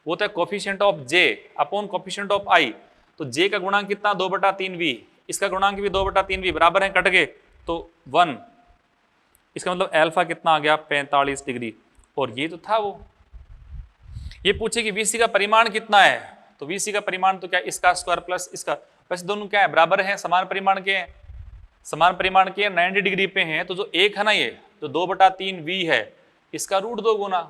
वो होता है coefficient of j upon coefficient of i, तो j का गुणांक कितना 2/3v, इसका गुणांक भी 2/3v, बराबर है, कट गए तो 1, इसका मतलब अल्फा कितना आ गया 45 डिग्री, और ये तो था वो। ये पूछे कि vc का परिमाण कितना है, तो vc का परिमाण तो क्या इसका स्क्वायर प्लस इसका, वैसे दोनों क्या है बराबर हैं, समान परिमाण के हैं, समान परिमाण के 90 डिग्री पे हैं, तो जो एक है ना ये जो 2/3v है इसका रूट 2 गुना,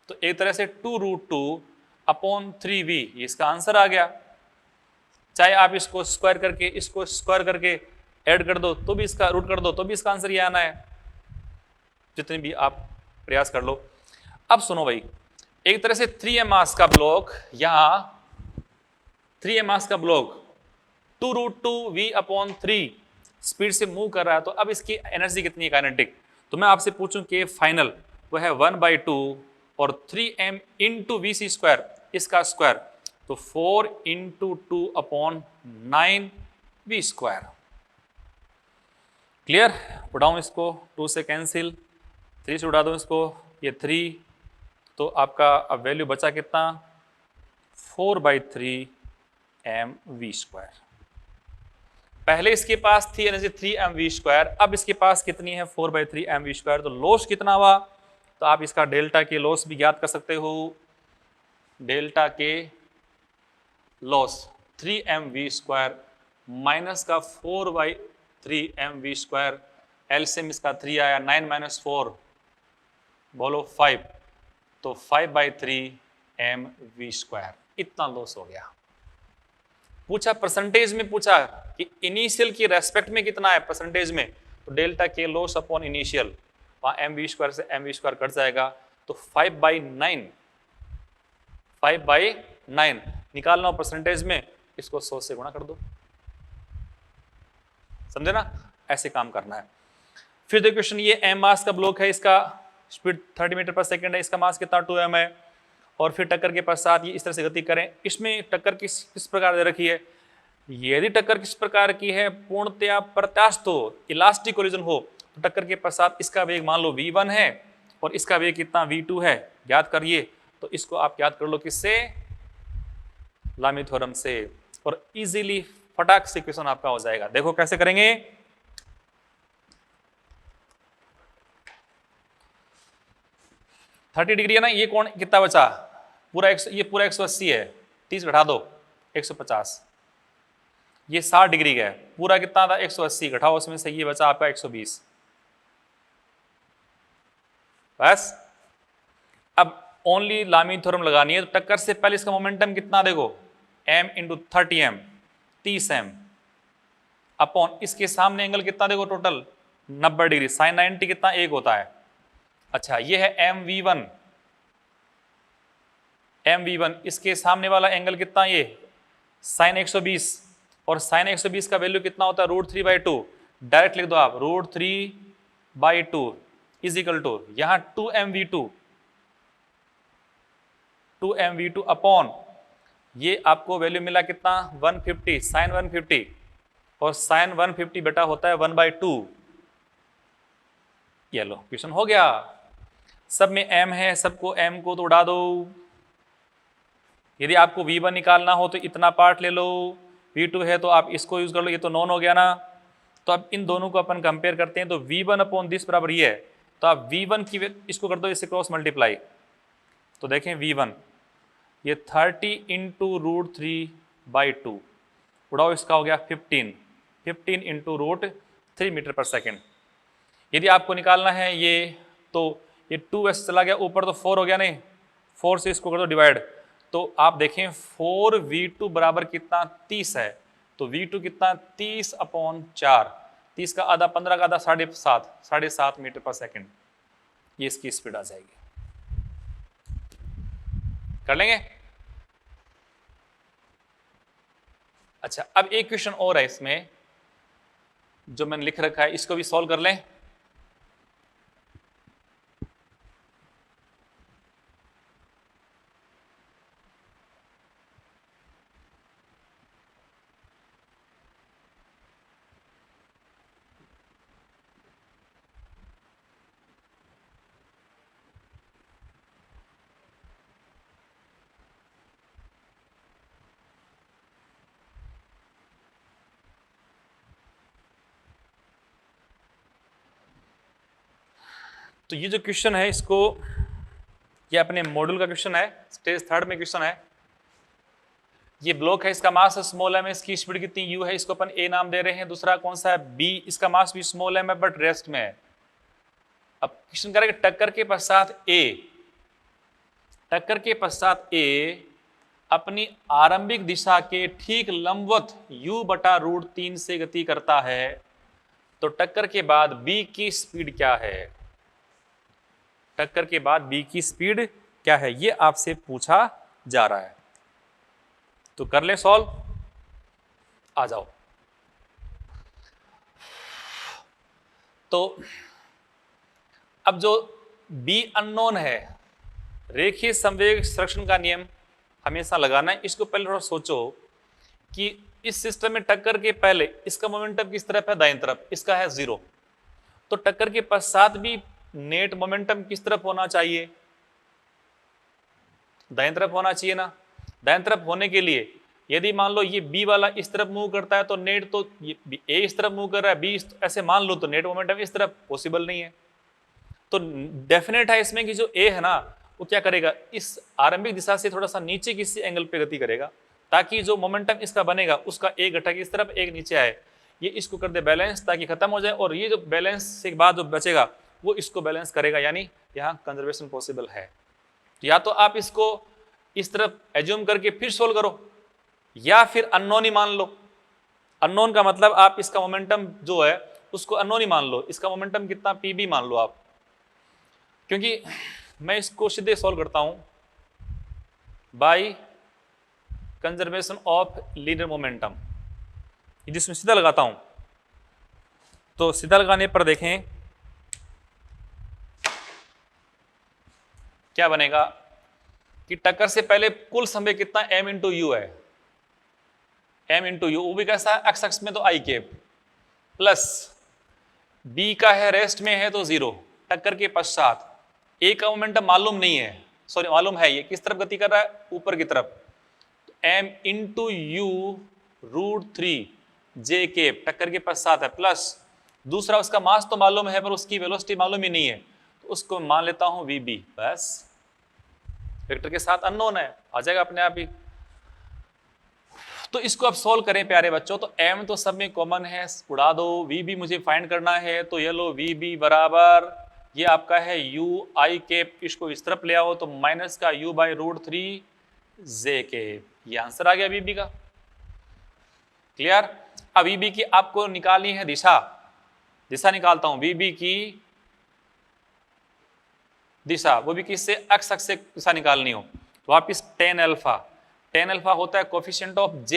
तो एक तरह से 2√2 अपॉन 3v, ये इसका आंसर आ गया। चाहे आप इसको स्क्वायर करके इसको स्क्वायर करके ऐड कर दो तो भी इसका रूट कर दो तो भी इसका आंसर ये आना है, जितने भी आप प्रयास कर लो। अब सुनो भाई, एक तरह से 3m मास का ब्लॉक, यहां 3m मास का ब्लॉक 2√2v अपॉन 3 स्पीड से मूव कर रहा है, तो अब इसकी एनर्जी कितनी है काइनेटिक, तो मैं आपसे पूछूं कि फाइनल वो है 1/2 और 3m इंटू vc स्क्वायर, इसका स्क्वायर, तो 4 into 2 upon 9v square. Clear, उड़ाऊं इसको, 2 से कैंसिल, 3 से उड़ा दूं इसको, ये 3, तो आपका अब वैल्यू बचा कितना 4/3 mv स्क्वायर। पहले इसके पास थी एनर्जी 3mv स्क्वायर, अब इसके पास कितनी है 4/3 mv स्क्वायर, तो लॉस कितना हुआ, तो आप इसका डेल्टा के लॉस भी ज्ञात कर सकते हो, डेल्टा के लॉस 3mv स्क्वायर माइनस का 4/3 mv स्क्वायर, एलसीएम इसका 3 आया, 9 - 4 बोलो 5, तो 5/3 mv स्क्वायर, इतना लॉस हो गया। पूछा परसेंटेज में, पूछा कि इनिशियल की रेस्पेक्ट में कितना है परसेंटेज में, तो डेल्टा के लॉस अपॉन इनिशियल, वहां mv स्क्वायर से mv स्क्वायर कट जाएगा, तो 5/9 निकालना हो परसेंटेज में, इसको 100 से गुणा कर दो, समझे ना, ऐसे काम करना है। फिर देखो क्वेश्चन, ये m मास का ब्लॉक है, इसका स्पीड 30 मीटर पर सेकेंड है, इसका मास कितना 2m है, और फिर टक्कर के पश्चात ये इस तरह से गति करें। इसमें टक्कर किस प्रकार दे रखी है, यदि टक्कर किस प्रकार की है, पूर्णतया प्रत्यास्थ हो, इलास्टिक कोलिजन हो, तो टक्कर के पश्चात इसका वेग मान लो v1 है और इसका वेग कितना v2 है, ज्ञात करिए। तो इसको आप याद कर लो किससे, लामी थ्योरम से, और इजीली फटाक से क्वेश्चन आपका हो जाएगा। देखो कैसे करेंगे, थर्टी डिग्री है ना, ये कोण कितना बचा पूरा ये पूरा 180 है, 30 घटा दो 150, ये 60 डिग्री का है, पूरा कितना था 180, घटाओ उसमें से ये बचा आपका 120, बस। अब ओनली लामी थ्योरम लगानी है, तो टक्कर से पहले इसका मोमेंटम कितना देखो, m into 30m 30m upon इसके सामने एंगल कितना देखो टोटल 90 डिग्री, साइन 90 कितना 1 होता है। अच्छा ये है mv1, इसके सामने वाला एंगल कितना, ये साइन 120, और साइन 120 का वैल्यू कितना होता है √3/2, डायरेक्ट लिख दो आप √3/2 इज इक्वल टू यहाँ 2mv2 2mv2 अपॉन ये आपको वैल्यू मिला कितना 150 साइन 150 और साइन 150 बेटा होता है 1/2। ये लो क्वेश्चन हो गया। सब में m है, सबको m को तो उड़ा दो। यदि आपको v1 निकालना हो तो इतना पार्ट ले लो, v2 है तो आप इसको यूज कर लो, ये तो नॉन हो गया ना। तो अब इन दोनों को अपन कंपेयर करते हैं तो v1 अपॉन दिस बराबर ये है, तो आप v1 की इसको कर दो इससे क्रॉस मल्टीप्लाई, तो देखें v1 ये 30 इंटू रूट 3/2 उड़ाओ, इसका हो गया 15 इंटू रूट 3 मीटर पर सेकेंड। यदि आपको निकालना है ये तो ये 2 वैसे चला गया ऊपर तो 4 हो गया, नहीं 4 से इसको कर दो डिवाइड, तो आप देखें 4v2 बराबर कितना 30 है, तो v2 कितना 30/4, 30 का आधा 15 का आधा 7.5 मीटर पर सेकेंड, ये इसकी स्पीड आ जाएगी। कर लेंगे। अच्छा अब एक क्वेश्चन और है इसमें जो मैंने लिख रखा है, इसको भी सॉल्व कर लें। तो ये जो क्वेश्चन है इसको, ये अपने मॉड्यूल का क्वेश्चन है, स्टेज 3 में क्वेश्चन है। ये ब्लॉक है, इसका मास स्मॉल एम है, इसकी स्पीड कितनी यू है, इसको अपन ए नाम दे रहे हैं। दूसरा कौन सा है बी, इसका मास भी स्मॉल एम है बट रेस्ट में है। अब क्वेश्चन करेंगे टक्कर के पश्चात ए अपनी आरंभिक दिशा के ठीक लंबवत u/√3 से गति करता है, तो टक्कर के बाद बी की स्पीड क्या है? टक्कर के बाद बी की स्पीड क्या है, ये आपसे पूछा जा रहा है। तो कर ले सॉल्व, आ जाओ। तो अब जो बी अननोन है, रेखीय संवेग संरक्षण का नियम हमेशा लगाना है। इसको पहले थोड़ा सोचो कि इस सिस्टम में टक्कर के पहले इसका मोमेंटम किस तरफ है, दाईं तरफ, इसका है 0, तो टक्कर के पश्चात भी नेट मोमेंटम किस तरफ होना चाहिए, दाईं तरफ होना चाहिए ना। दाईं तरफ होने के लिए यदि मान लो ये बी वाला इस तरफ मूव करता है तो नेट तो ये ए इस तरफ मूव कर रहा है, बी ऐसे मान लो, तो नेट मोमेंटम इस तरफ पॉसिबल नहीं है। तो डेफिनेट है इसमें कि जो ए है ना वो क्या करेगा, इस आरंभिक दिशा से थोड़ा सा नीचे किसी एंगल पे गति करेगा, ताकि जो मोमेंटम इसका बनेगा उसका एक घटक इस तरफ एक नीचे आए, ये इसको कर दे बैलेंस ताकि खत्म हो जाए, और ये जो बैलेंस से बाद जो बचेगा वो इसको बैलेंस करेगा, यानी यहाँ कंजर्वेशन पॉसिबल है। या तो आप इसको इस तरफ एज्यूम करके फिर सोल्व करो, या फिर अननोन ही मान लो। अननोन का मतलब आप इसका मोमेंटम जो है उसको अननोन ही मान लो, इसका मोमेंटम कितना पीबी मान लो आप, क्योंकि मैं इसको सीधे सॉल्व करता हूं by conservation of linear momentum, जिसमें सीधा लगाता हूं। तो सीधा लगाने पर देखें क्या बनेगा कि टक्कर से पहले कुल समय कितना m इंटू यू है, m इंटू यू, वो भी कैसा है एक्स एक्स में तो आई केप, प्लस b का है रेस्ट में है तो 0, टक्कर के पश्चात a का मोमेंटम मालूम नहीं है, सॉरी मालूम है, ये किस तरफ गति कर रहा है, ऊपर की तरफ, तो m into u√3 j cap टक्कर के पश्चात है, प्लस दूसरा उसका मास तो मालूम है पर उसकी वेलोसिटी मालूम ही नहीं है, तो उसको मान लेता हूं vb, बस वेक्टर के साथ अननोन है, आ जाएगा अपने आप ही। तो इसको अब सोल्व करें प्यारे बच्चों, तो m तो सब में कॉमन है, उड़ा दो, vb मुझे फाइंड करना है, तो ये लो vb बराबर ये आपका है u i केप, इसको इस तरफ ले आओ तो माइनस का u/√3 j केप, ये आंसर आ गया vb का। क्लियर। अब vb की आपको निकालनी है दिशा, दिशा निकालता हूं, vb की दिशा, वो भी किससे, एक्स अक्ष से दिशा निकालनी हो, तो वापिस tan अल्फा होता है कोफिशिएंट ऑफ j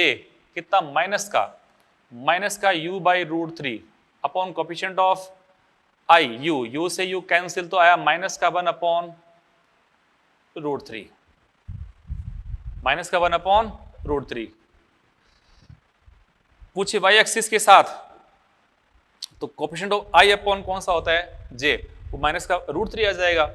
कितना, माइनस का u/√3 upon coefficient of i, u से u कैंसिल तो आया -1/√3। माइनस का 1/√3। पूछिए वाई एक्सिस के साथ तो कोफिशिएंट ऑफ आई अपॉन कौन सा होता है, जे, वो माइनस का √3 आ जाएगा।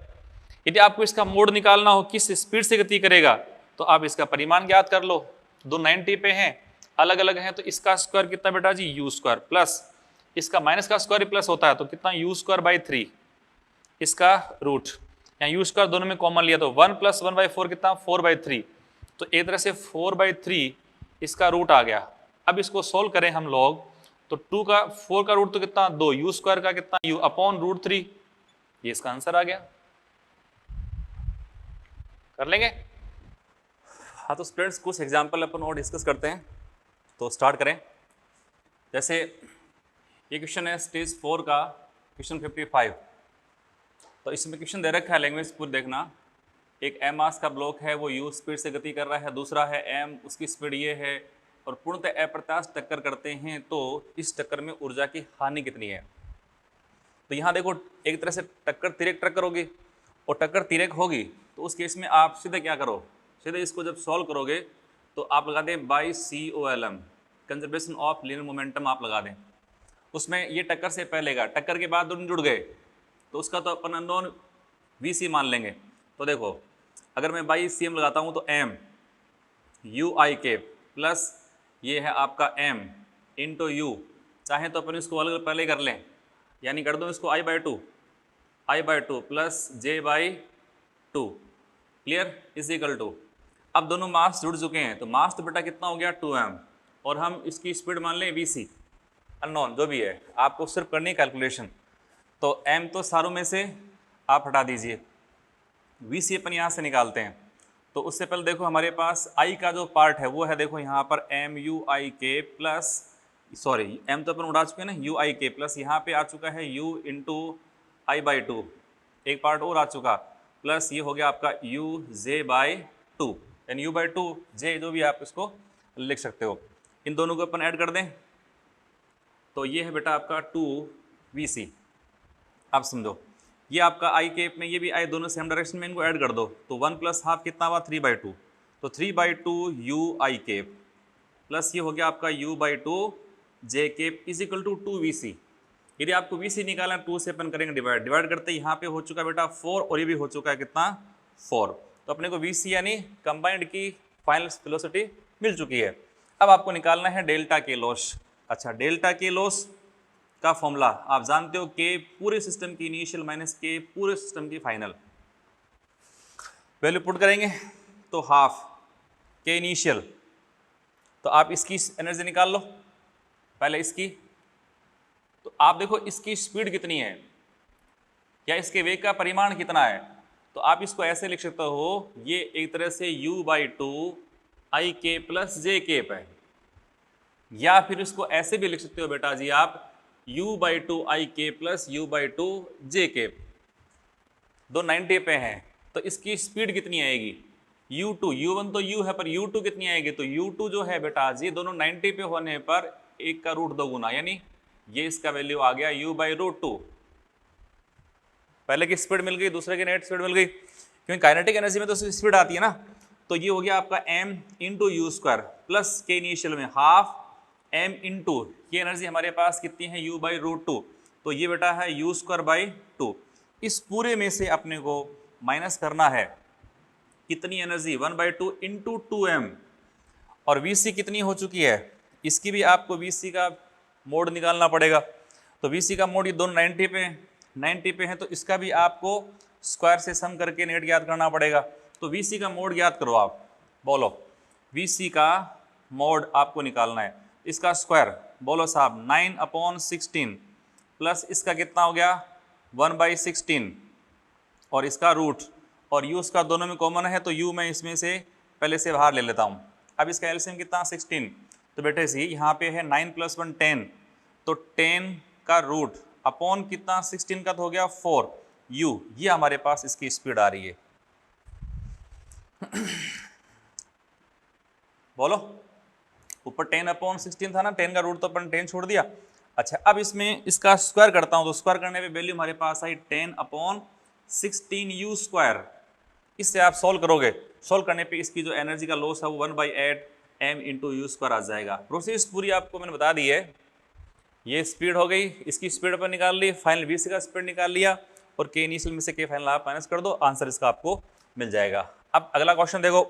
यदि आपको इसका मोड निकालना हो किस स्पीड से गति करेगा तो आप इसका परिमाण ज्ञात कर लो। दो 90 पे हैं, अलग अलग हैं, तो इसका स्क्वायर कितना बेटा जी, यू स्क्वायर, प्लस इसका माइनस का स्क्वायर प्लस होता है तो कितना, यू स्क्वायर बाई 3, इसका रूट, यहाँ यू स्क्वायर दोनों में कॉमन लिया तो 1 + 1/4 कितना, 4/3, तो एक तरह से 4/3 इसका रूट आ गया। अब इसको सोल्व करें हम लोग तो 4 का रूट तो कितना, 2, यू स्क्वायर का कितना, यू अपॉन √3, ये इसका आंसर आ गया। कर लेंगे। हाँ तो स्टूडेंट्स कुछ एग्जाम्पल अपन और डिस्कस करते हैं, तो स्टार्ट करें। जैसे ये क्वेश्चन है स्टेज 4 का क्वेश्चन 55, तो इसमें क्वेश्चन दे रखा है, लैंग्वेज पूरी देखना। एक m मास का ब्लॉक है, वो u स्पीड से गति कर रहा है, दूसरा है m, उसकी स्पीड ये है, और पूर्णतः अप्रत्याशित टक्कर करते हैं तो इस टक्कर में ऊर्जा की हानि कितनी है। तो यहाँ देखो एक तरह से टक्कर तिरक टक्कर होगी, और टक्कर तिरक होगी तो उस केस में आप सीधे क्या करो, सीधे इसको जब सॉल्व करोगे तो आप लगा दें by COLM, conservation of linear momentum आप लगा दें। उसमें ये टक्कर से पहले का, टक्कर के बाद दोनों जुड़ गए तो उसका तो अपन अननोन VC मान लेंगे। तो देखो अगर मैं बाई CM लगाता हूँ तो m UI प्लस ये है आपका m इंटू यू, चाहे तो अपन इसको अलग पहले कर लें, यानी कर दो इसको I/2 plus J/2, clear, is equal to, अब दोनों मास जुड़ चुके हैं तो मास तो बेटा कितना हो गया 2m, और हम इसकी स्पीड मान लें VC, अननोन जो भी है, आपको सिर्फ करनी है कैलकुलेशन। तो m तो सारों में से आप हटा दीजिए, VC अपन यहाँ से निकालते हैं। तो उससे पहले देखो हमारे पास I का जो पार्ट है वो है, देखो यहाँ पर MUIK प्लस, सॉरी m तो अपन उड़ा चुके हैं ना, UIK प्लस यहाँ पे आ चुका है U इंटू I/2, एक पार्ट और आ चुका, प्लस ये हो गया आपका UJ/2, यानी U/2 J जो भी आप इसको लिख सकते हो। इन दोनों को अपन ऐड कर दें तो ये है बेटा आपका 2VC। आप समझो ये आपका I में, ये भी I दोनों सेम डायरेक्शन में, इनको ऐड कर दो तो 1 + ½ कितना हुआ, 3/2, तो 3/2 UI प्लस ये हो गया आपका U/2 J is equal to 2VC। यदि आपको VC निकालना 2 से अपन करेंगे डिवाइड करते, यहाँ पे हो चुका बेटा 4 और ये भी हो चुका है कितना, 4, तो अपने को VC यानी कंबाइंड की फाइनल वेलोसिटी मिल चुकी है। अब आपको निकालना है डेल्टा के लॉस। अच्छा, डेल्टा के लॉस का फॉर्मूला आप जानते हो, के पूरे सिस्टम की इनिशियल माइनस के पूरे सिस्टम की फाइनल। वैल्यू पुट करेंगे तो हाफ के इनिशियल, तो आप इसकी एनर्जी निकाल लो पहले इसकी, तो आप देखो इसकी स्पीड कितनी है या इसके वेग का परिमाण कितना है, तो आप इसको ऐसे लिख सकते हो, ये एक तरह से U/2 IK प्लस JK है, या फिर इसको ऐसे भी लिख सकते हो बेटा जी आप U/2 IK plus U/2 JK। दो 90 पे हैं तो इसकी स्पीड कितनी आएगी, U2, U1 तो U है पर U2 कितनी आएगी, तो U2 जो है बेटा जी दोनों 90 पे होने पर 1 का रूट 2 गुना, यानी ये इसका वैल्यू आ गया U/2। पहले की स्पीड मिल गई, दूसरे की नेट स्पीड मिल गई, क्योंकि काइनेटिक एनर्जी में तो स्पीड आती है ना। तो ये हो गया आपका m into you square plus के इनिशियल में हाफ m इंटू ये एनर्जी हमारे पास कितनी है U/2, तो ये बेटा है U²/2। इस पूरे में से अपने को माइनस करना है कितनी एनर्जी, 1/2 इंटू 2m, और VC कितनी हो चुकी है, इसकी भी आपको VC का मोड निकालना पड़ेगा। तो VC का मोड ये दोनों 90 पे हैं तो इसका भी आपको स्क्वायर से सम करके नेट ज्ञात करना पड़ेगा। तो VC का मोड ज्ञात करो आप, बोलो VC का मोड आपको निकालना है, इसका स्क्वायर बोलो साहब 9/16 प्लस इसका कितना हो गया 1/16 और इसका रूट, और u इसका दोनों में कॉमन है तो u मैं इसमें से पहले से बाहर ले लेता हूँ। अब इसका एलसीएम कितना 16, तो बेटे सी यहाँ पे है 9 + 1 10, तो 10 का रूट अपॉन कितना 16 का तो हो गया 4 u, ये हमारे पास इसकी स्पीड आ रही है। बोलो ऊपर 10/16 था ना, 10 का रूट तो अपन 10 छोड़ दिया। अच्छा अब इसमें इसका स्क्वायर करता हूँ तो स्क्वायर करने पे वैल्यू हमारे पास आई 10/16 u², इससे आप सॉल्व करोगे, सॉल्व करने पे इसकी जो एनर्जी का लॉस है वो 1/8 m इंटू यू स्क्वायर आ जाएगा। प्रोसेस पूरी आपको मैंने बता दी है। ये स्पीड हो गई, इसकी स्पीड पर निकाल ली, फाइनल वी सी का स्पीड निकाल लिया और के इनिशियल में से के फाइनल आप माइनस कर दो, आंसर इसका आपको मिल जाएगा। अब अगला क्वेश्चन देखो,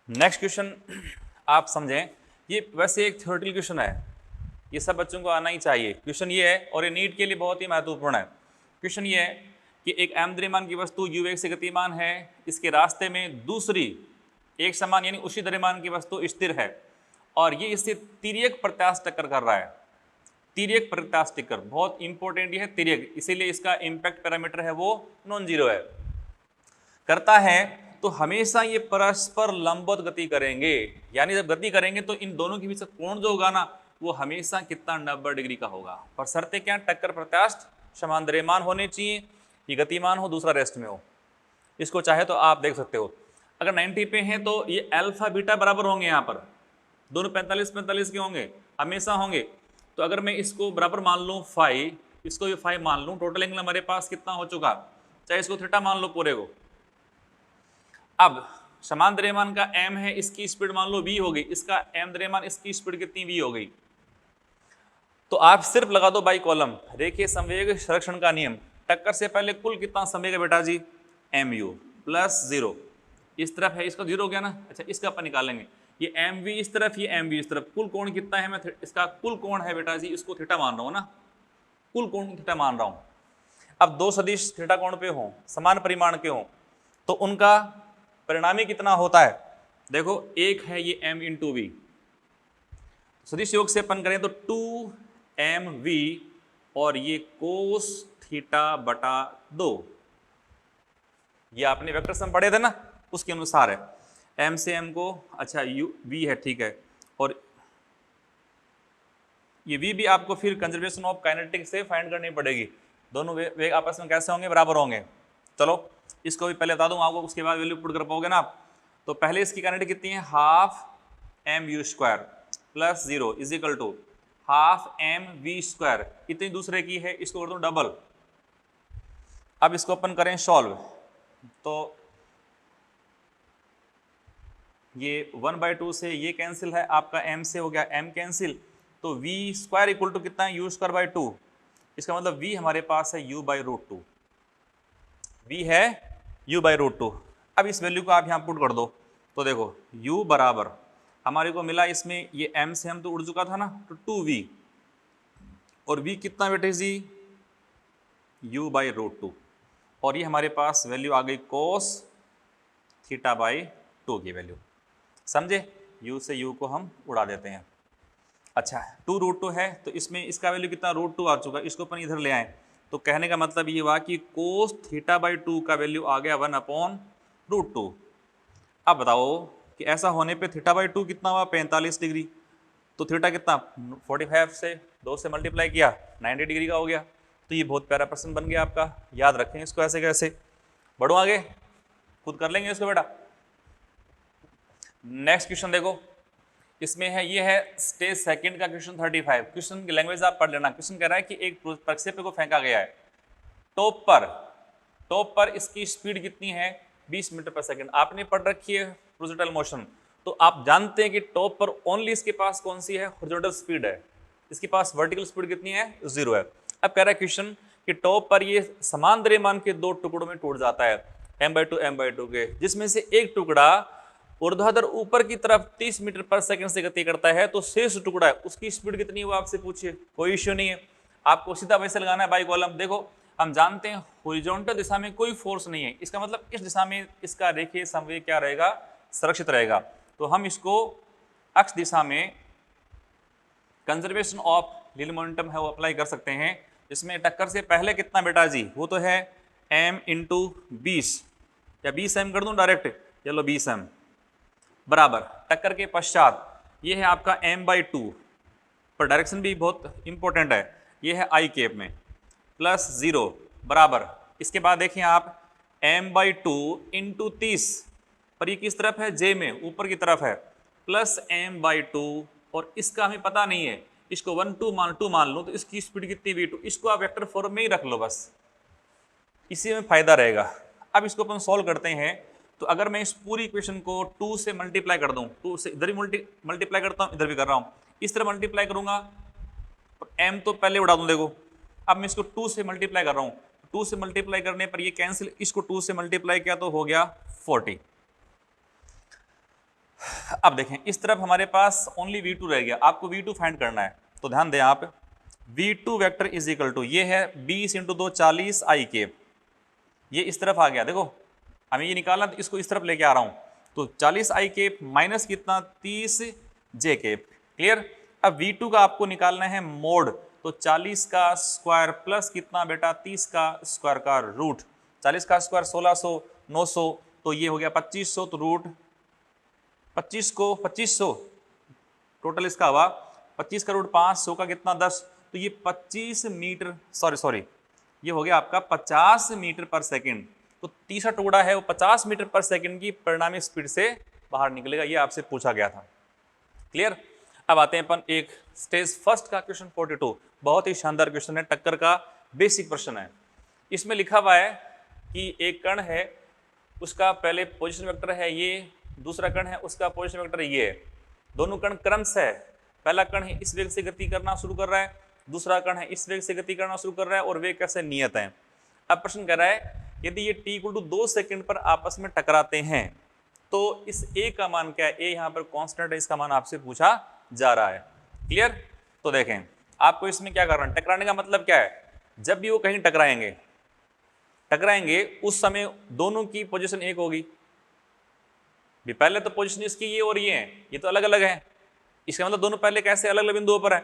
नेक्स्ट क्वेश्चन आप समझें, ये वैसे एक थ्योरेटिकल क्वेश्चन है, ये सब बच्चों को आना ही चाहिए। क्वेश्चन ये है और ये नीट के लिए बहुत ही महत्वपूर्ण है। क्वेश्चन ये है कि एक m द्रव्यमान की वस्तु u वेग से गतिमान है, इसके रास्ते में दूसरी एक समान यानी उसी द्रव्यमान की वस्तु स्थिर है और ये इससे तिर्यक प्रत्यास्थ टक्कर कर रहा है। तिर्यक प्रत्यास्थ टक्कर बहुत इंपॉर्टेंट ये है, तिर्यक, इसीलिए इसका इम्पैक्ट पैरामीटर है वो नॉन जीरो है। करता है तो हमेशा ये परस्पर लंबवत गति करेंगे, यानी जब गति करेंगे तो इन दोनों के बीच कोण जो होगा ना वो हमेशा कितना 90 डिग्री का होगा। पर शर्तें क्या, टक्कर प्रत्यास्थ समान द्रव्यमान होने चाहिए, ये गतिमान हो, दूसरा रेस्ट में हो। इसको चाहे तो आप देख सकते हो, अगर 90 पे हैं तो ये अल्फा बीटा बराबर होंगे, यहाँ पर दोनों 45-45 के होंगे, हमेशा होंगे। तो अगर मैं इसको बराबर मान लूँ फाई, इसको भी फाई मान लूँ, टोटल एंगल हमारे पास कितना हो चुका, चाहे इसको थीटा मान लो पूरे को। अब समान द्रव्यमान का m है, इसकी स्पीड मान लो v हो गई, इसका m द्रव्यमान, इसकी स्पीड कितनी v हो गई। तो आप सिर्फ लगा दो बाई कॉलम रेखीय संवेग संरक्षण का नियम, टक्कर से पहले कुल कितना संवेग है बेटा जी, mu प्लस 0, इस तरफ है, इसका 0 हो गया ना। अच्छा, इसका अपन निकालेंगे, ये mv इस तरफ, ये mv इस तरफ, कुल कोण कितना है, मैं इसका कुल कोण है बेटा जी, इसको थीटा मान रहा हूँ ना, कुल कोण थीटा मान रहा हूँ। अब दो सदिश थीटा कोण पे हों, समान परिमाण के हों, तो उनका परिणामी कितना होता है, देखो एक है ये m इंटू वी, सदिश योग से अपन करें तो 2mv और ये कोस थीटा बटा 2, ये आपने वेक्टर सम पढ़े थे ना, उसके अनुसार है, m से m को, अच्छा u v है, ठीक है, और ये v भी आपको फिर कंजर्वेशन ऑफ काइनेटिक से फाइंड करनी पड़ेगी, दोनों वेग आपस में कैसे होंगे, बराबर होंगे। चलो इसको भी पहले बता दूं आपको, उसके बाद वैल्यू पुट कर पाओगे ना आप। तो पहले इसकी काइनेटिक कितनी है, half M U square plus 0 is equal to half M V square, इतनी दूसरे की है, इसको कर दो डबल। अब इसको अपन करें सॉल्व, तो ये 1/2 से ये कैंसिल है, आपका m से हो गया m कैंसिल, तो v स्क्वायर इक्वल टू कितना है, u स्क्वायर बाई 2, इसका मतलब v हमारे पास है u बाई रूट 2, v है u बाई रूट 2। अब इस वैल्यू को आप यहाँ पुट कर दो, तो देखो u बराबर हमारे को मिला, इसमें ये m से हम तो उड़ चुका था ना, तो 2v, और v कितना बेटे जी, u बाई रूट 2, और ये हमारे पास वैल्यू आ गई कोस थीटा बाई 2 की वैल्यू, समझे, u से u को हम उड़ा देते हैं। अच्छा 2 रूट 2 है, तो इसमें इसका वैल्यू कितना, रूट 2 आ चुका, इसको अपन इधर ले आए, तो कहने का मतलब ये हुआ कि कोस थीटा बाई 2 का वैल्यू आ गया 1/√2। अब बताओ कि ऐसा होने पे थीटा बाई 2 कितना हुआ, 45 डिग्री, तो थीटा कितना 45 से 2 से मल्टीप्लाई किया 90 डिग्री का हो गया। तो ये बहुत प्यारा प्रश्न बन गया आपका, याद रखें इसको ऐसे कैसे। बढ़ो आगे, खुद कर लेंगे इसको बेटा। नेक्स्ट क्वेश्चन देखो, इसमें है, ये है स्टेज सेकंड का क्वेश्चन 35। क्वेश्चन की लैंग्वेज आप पढ़ लेना। क्वेश्चन कह रहा है कि एक प्रक्षेपक को फेंका गया है टॉप पर इसकी स्पीड कितनी है, 20 मीटर पर सेकंड। आपने पढ़ रखी है हॉरिजॉन्टल मोशन, तो आप जानते हैं कि टॉप पर ओनली इसके पास कौन सी है, हॉरिजॉन्टल स्पीड है, इसके पास वर्टिकल स्पीड कितनी है, 0 है। अब कह रहा है क्वेश्चन कि टॉप पर ये समान द्रव्यमान के 2 टुकड़ों में टूट जाता है, m/2 के, जिसमें से एक टुकड़ा ऊर्ध्वाधर ऊपर की तरफ 30 मीटर पर सेकंड से गति करता है, तो शेष टुकड़ा है उसकी स्पीड कितनी है वो आपसे पूछिए, कोई इश्यू नहीं है, आपको सीधा वैसे लगाना है बाई कॉलम। देखो हम जानते हैं हॉरिजॉन्टल दिशा में कोई फोर्स नहीं है, इसका मतलब इस दिशा में इसका रेखीय संवेग क्या रहेगा, सुरक्षित रहेगा। तो हम इसको अक्ष दिशा में कंजर्वेशन ऑफ लिनियर मोमेंटम है वो अप्लाई कर सकते हैं, जिसमें टक्कर से पहले कितना बेटा जी, वो तो है m × 20 या 20 m कर दूं डायरेक्ट, चलो 20 m बराबर टक्कर के पश्चात ये है आपका m/2, पर डायरेक्शन भी बहुत इंपॉर्टेंट है, ये है i कैप में प्लस 0 बराबर, इसके बाद देखिए आप m/2 × 30, पर ये किस तरफ है, j में ऊपर की तरफ है, प्लस m/2, और इसका हमें पता नहीं है, इसको 1/2 मान लूँ तो इसकी स्पीड कितनी v2, इसको आप वेक्टर फॉर्म में ही रख लो बस, इसी में फायदा रहेगा। अब इसको अपन सॉल्व करते हैं। तो अगर मैं इस पूरी इक्वेशन को 2 से मल्टीप्लाई कर दूं, 2 से इधर भी मल्टीप्लाई करता हूं, इधर भी कर रहा हूं, इस तरह मल्टीप्लाई करूंगा और m तो पहले उड़ा दूं। देखो अब मैं इसको 2 से मल्टीप्लाई कर रहा हूं, 2 से मल्टीप्लाई करने पर ये कैंसिल, इसको 2 से मल्टीप्लाई किया तो हो गया 40। अब देखें इस तरफ हमारे पास ओनली v2 रह गया, आपको v2 फाइंड करना है। तो ध्यान दें आप, v2 vector is equal to ये है 20 × 2 40 i केप, ये इस तरफ आ गया। देखो हमें ये निकालना, तो इसको इस तरफ लेके आ रहा हूं, तो 40 i केप माइनस कितना 30 j केप। क्लियर। अब v2 का आपको निकालना है मोड, तो 40 का स्क्वायर प्लस कितना बेटा 30 का स्क्वायर का रूट, 40 का स्क्वायर 1600 900, तो ये हो गया 2500, तो रूट 25 को 2500 टोटल इसका हुआ, 25 का रूट 500 का कितना 10, तो ये 25 मीटर सॉरी ये हो गया आपका 50 मीटर पर सेकंड। तो तीसरा टुकड़ा है वो 50 मीटर पर सेकंड की परिणामी स्पीड से बाहर निकलेगा, ये आपसे पूछा गया था। क्लियर। अब आते हैं अपन एक स्टेज फर्स्ट का क्वेश्चन 42, बहुत ही शानदार क्वेश्चन है, टक्कर का बेसिक प्रश्न है। इसमें लिखा हुआ है कि एक कण है, उसका पहले पोजीशन वेक्टर है ये, दूसरा कण है उसका पोजीशन वेक्टर ये है, दोनों कण क्रमशः है, पहला कण है इस वेग से गति करना शुरू कर रहा है, दूसरा कण है इस वेग से गति करना शुरू कर रहा है, और वेग कैसे नियत है। अब प्रश्न कह रहा है यदि ये t = 2 सेकंड पर आपस में टकराते हैं तो इस a का मान क्या है, a यहाँ पर कांस्टेंट है, इसका मान आपसे पूछा जा रहा है। क्लियर। तो देखें आपको इसमें क्या करना है, टकराने का मतलब क्या है, जब भी वो कहीं टकराएंगे उस समय दोनों की पोजीशन एक होगी। भी पहले तो पोजीशन इसकी ये और ये है, ये तो अलग अलग है, इसका मतलब दोनों पहले कैसे अलग अलग बिंदुओं पर है।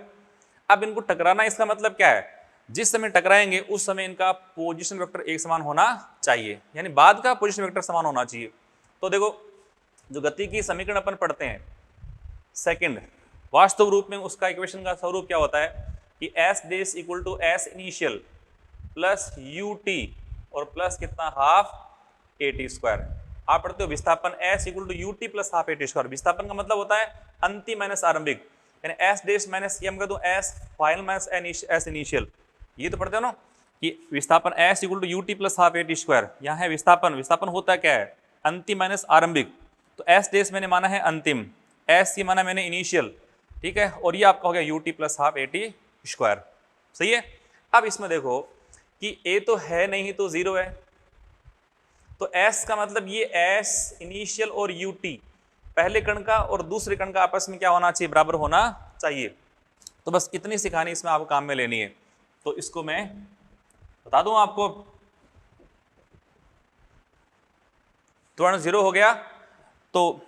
अब इनको टकराना, इसका मतलब क्या है, जिस समय टकराएंगे उस समय इनका पोजीशन वेक्टर एक समान होना चाहिए, यानी बाद का पोजीशन वेक्टर समान होना चाहिए। तो देखो जो गति की समीकरण अपन पढ़ते हैं सेकंड, वास्तव रूप में उसका इक्वेशन का स्वरूप क्या होता है कि s dash equal to s initial plus ut और प्लस कितना हाफ at स्क्वायर। आप पढ़ते हो विस्थापन s equal to ut plus half at square. विस्थापन का मतलब होता है अंतिम माइनस आरंभिक, यानी s डेश माइनस m का तो s final minus s initial. ये तो पढ़ते हो ना कि विस्थापन s equal to ut plus half at square. यहाँ है विस्थापन होता क्या है, अंतिम माइनस आरंभिक, तो s डेश मैंने माना है अंतिम, s ये माना मैंने इनिशियल, ठीक है, और ये आपका हो गया ut plus half at square. सही है। अब इसमें देखो कि a तो है नहीं तो 0 है, तो s का मतलब ये s इनिशियल और ut पहले कण का और दूसरे कण का आपस में क्या होना चाहिए, बराबर होना चाहिए। तो बस इतनी सिखानी इसमें आपको काम में लेनी है। तो इसको मैं बता दूं आपको, त्वरण 0 हो गया तो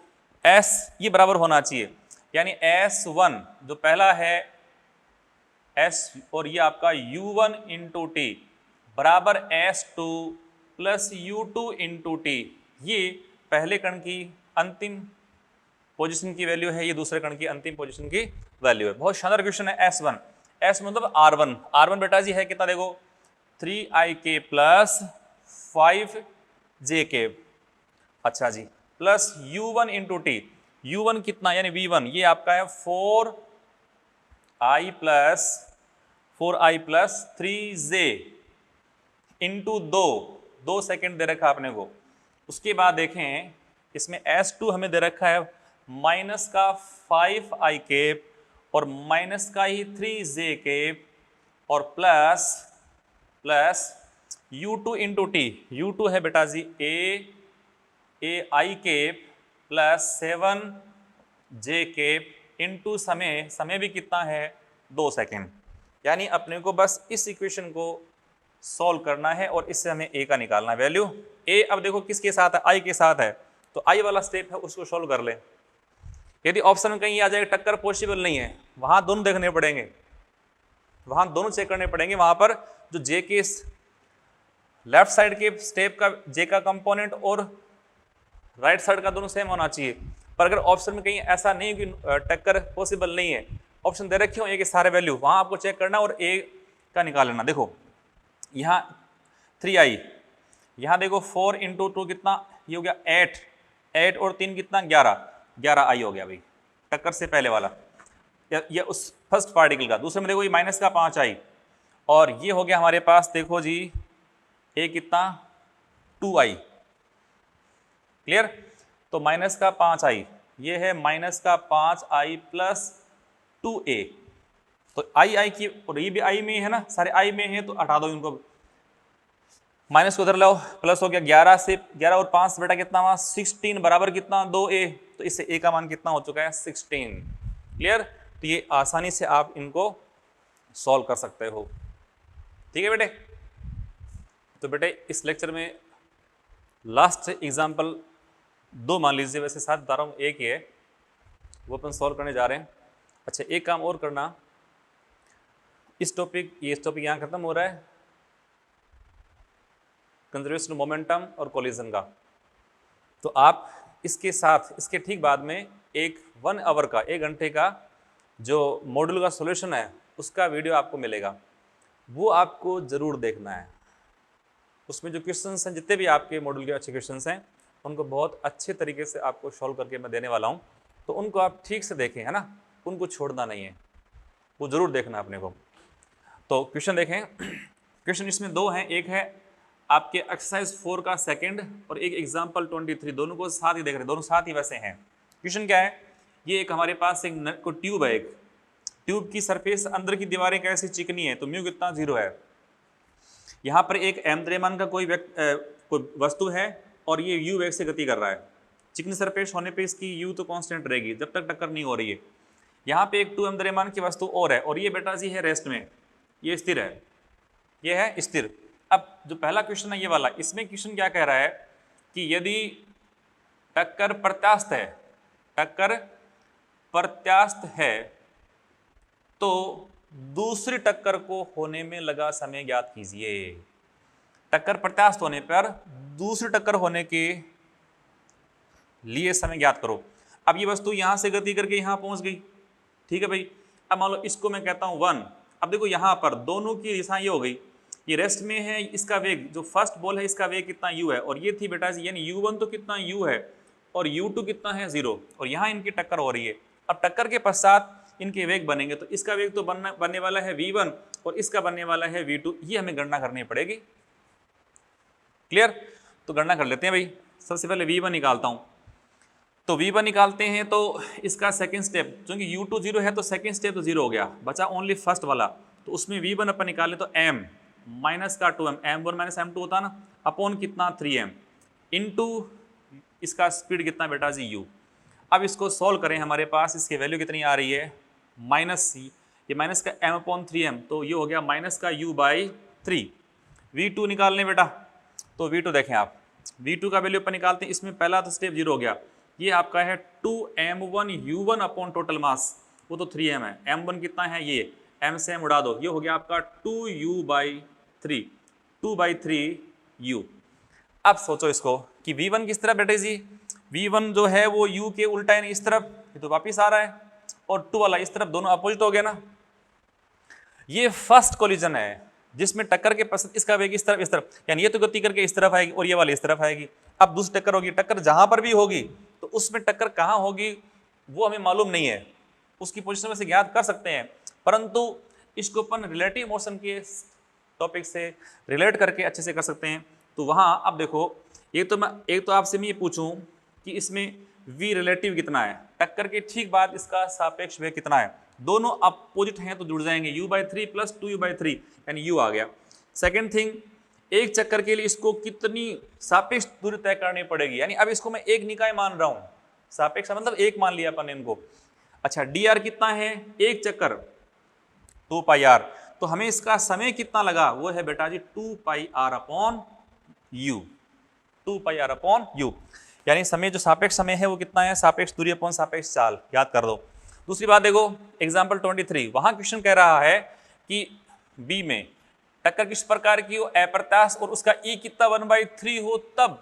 s ये बराबर होना चाहिए, यानी s1 जो पहला है s और ये आपका u1 इंटू टी बराबर s2 plus u2 into T, ये पहले कण की अंतिम पोजीशन की वैल्यू है, ये दूसरे कण की अंतिम पोजीशन की वैल्यू है। बहुत शानदार क्वेश्चन है। s1 मतलब r1 बेटा जी है कितना, देखो 3ik प्लस 5jk, अच्छा जी, plus u1 into T, u1 कितना यानी v1 ये आपका है 4i plus 3j into 2 second दे रखा आपने को। उसके बाद देखें इसमें s2 हमें दे रखा है माइनस का 5i केप और माइनस का ही 3j केप और plus u2 into T, u2 है बेटा जी ai cap plus 7j cap into समय भी कितना है 2 सेकेंड। यानी अपने को बस इस इक्वेशन को सॉल्व करना है और इससे हमें a का निकालना है वैल्यू। a अब देखो किसके साथ है, i के साथ है, तो i वाला स्टेप है उसको सॉल्व कर ले। यदि ऑप्शन में कहीं आ जाए टक्कर पॉसिबल नहीं है, वहां दोनों देखने पड़ेंगे, वहां दोनों चेक करने पड़ेंगे। वहां पर जो j के लेफ्ट साइड के स्टेप का j का कंपोनेंट और राइट साइड का दोनों सेम होना चाहिए। पर अगर ऑप्शन में कहीं ऐसा नहीं कि टक्कर पॉसिबल नहीं है, ऑप्शन दे रखे हो a के सारे वैल्यू, वहां आपको चेक करना और a का निकाल लेना। देखो यहाँ 3i, यहाँ देखो 4 इंटू 2 कितना, ये हो गया 8 और 3 कितना 11i हो गया भाई, टक्कर से पहले वाला ये उस फर्स्ट पार्टिकल का। दूसरे में देखो ये माइनस का 5i और ये हो गया हमारे पास देखो जी a कितना 2i, क्लियर। तो माइनस का 5i, ये है माइनस का 5i प्लस 2a। तो आई की, और ये भी आई में है ना, सारे आई में है, तो हटा दो इनको, माइनस को उधर लाओ, प्लस हो गया 11 से 11 और 5 बेटा कितना हुआ 16 बराबर कितना 2a। तो इससे a का मान कितना हो चुका है 16। क्लियर। तो ये आसानी से आप इनको सॉल्व कर सकते हो। ठीक है बेटे। तो बेटे इस लेक्चर में लास्ट एग्जाम्पल 2 मान लीजिए, वैसे साथ बता रहा हूँ एक ही है, वो अपन सॉल्व करने जा रहे हैं। अच्छा एक काम और करना, इस टॉपिक यहाँ खत्म हो रहा है, कंजर्वेशन मोमेंटम और कोलिजन का। तो आप इसके साथ, इसके ठीक बाद में एक 1 आवर का, 1 घंटे का जो मॉड्यूल का सॉल्यूशन है उसका वीडियो आपको मिलेगा, वो आपको ज़रूर देखना है। उसमें जो क्वेश्चंस हैं, जितने भी आपके मॉड्यूल के अच्छे क्वेश्चंस हैं, उनको बहुत अच्छे तरीके से आपको सॉल्व करके मैं देने वाला हूँ। तो उनको आप ठीक से देखें, है ना, उनको छोड़ना नहीं है, वो ज़रूर देखना अपने को। तो क्वेश्चन देखें। क्वेश्चन इसमें 2 हैं, एक है आपके एक्सरसाइज 4 का सेकंड और एक एग्जाम्पल 23, दोनों को साथ ही देख रहे हैं, दोनों साथ ही वैसे हैं। क्वेश्चन क्या है, ये एक हमारे पास एक ट्यूब है, एक ट्यूब की सरफेस अंदर की दीवारें कैसी चिकनी है, तो म्यू कितना 0 है। यहाँ पर एक m द्रव्यमान का कोई वस्तु है और ये u वेग से गति कर रहा है। चिकनी सरफेस होने पे इसकी u तो कांस्टेंट रहेगी जब तक टक्कर नहीं हो रही है। यहाँ पे एक 2m द्रव्यमान की वस्तु और है, और ये बेटा जी है रेस्ट में, ये स्थिर है, ये है स्थिर। अब जो पहला क्वेश्चन है ये वाला, इसमें क्वेश्चन क्या कह रहा है कि यदि टक्कर प्रत्यास्थ है, टक्कर प्रत्यास्थ है, तो दूसरी टक्कर को होने में लगा समय ज्ञात कीजिए। टक्कर प्रत्यास्थ होने पर दूसरी टक्कर होने के लिए समय ज्ञात करो। अब ये वस्तु यहां से गति करके यहां पहुंच गई, ठीक है भाई। अब मान लो इसको मैं कहता हूं 1। अब देखो यहां पर दोनों की दिशा ये हो गई, ये रेस्ट में है, इसका वेग जो फर्स्ट बॉल है इसका वेग कितना u है, और ये थी बेटा जी यानी u1 तो कितना u है और u2 कितना है 0, और यहाँ इनकी टक्कर हो रही है। अब टक्कर के पश्चात इनके वेग बनेंगे, तो इसका वेग तो बनने वाला है v1 और इसका बनने वाला है v2, ये हमें गणना करनी पड़ेगी। क्लियर। तो गणना कर लेते हैं भाई। सबसे पहले v1 निकालता हूं, तो v1 निकालते हैं, तो इसका सेकंड स्टेप, क्योंकि u2 0 है तो सेकंड स्टेप तो 0 हो गया, बचा ओनली फर्स्ट वाला। तो उसमें v1 अपन निकालें तो m माइनस का 2m, m1 माइनस m2 होता ना, अपॉन कितना 3m इनटू इसका स्पीड कितना बेटा जी u। अब इसको सॉल्व करें, हमारे पास इसकी वैल्यू कितनी आ रही है माइनस, ये माइनस का m अपॉन 3m, तो ये हो गया माइनस का u/3। v2 निकाल लें बेटा, तो v2 देखें आप, v2 का वैल्यू अपन निकालते हैं, इसमें पहला तो स्टेप 0 हो गया, ये आपका है 2m1 u1 upon total mass, वो तो 3m है, m1 कितना है ये m से m उड़ा दो, ये हो गया आपका 2u/3, 2/3u। अब सोचो इसको कि v1 किस तरफ बेटे जी, v1 जो है वो u के उल्टा है इस तरफ, ये तो वापिस आ रहा है, और 2 वाला इस तरफ, दोनों अपोजिट हो गया ना। ये फर्स्ट कोलिजन है जिसमें टक्कर के पश्चात इसका वेग इस तरफ, यानी ये तो गति करके इस तरफ आएगी और ये वाली इस तरफ आएगी। अब दूसरी टक्कर होगी, टक्कर जहां पर भी होगी तो उसमें टक्कर कहां होगी वो हमें मालूम नहीं है, उसकी पोजीशन में से ज्ञात कर सकते हैं, परंतु इसको अपन रिलेटिव मोशन के टॉपिक से रिलेट करके अच्छे से कर सकते हैं। तो वहां अब देखो, एक तो आपसे मैं ये पूछूं कि इसमें v रिलेटिव कितना है, टक्कर के ठीक बाद इसका सापेक्ष वेग कितना है, दोनों अपोजिट हैं तो जुड़ जाएंगे, u/3 प्लस 2u/3 यानी u आ गया। सेकंड थिंग, एक चक्कर के लिए इसको कितनी सापेक्ष दूरी तय करनी पड़ेगी, यानी अब इसको मैं एक निकाय मान रहा हूं, सापेक्ष मतलब एक मान लिया अपन इनको। अच्छा dr कितना है, एक चक्कर 2πr, तो हमें इसका समय कितना लगा, वो है बेटा जी 2πr upon u, 2πr upon u, यानी समय जो सापेक्ष समय है वो कितना है, सापेक्ष दूरी अपॉन सापेक्ष चाल, याद कर दो। दूसरी बात देखो एग्जाम्पल 23, वहां क्वेश्चन कह रहा है कि बी में टक्कर किस प्रकार की हो, अप्रत्यास्थ, और उसका ई कितना 1/3 हो, तब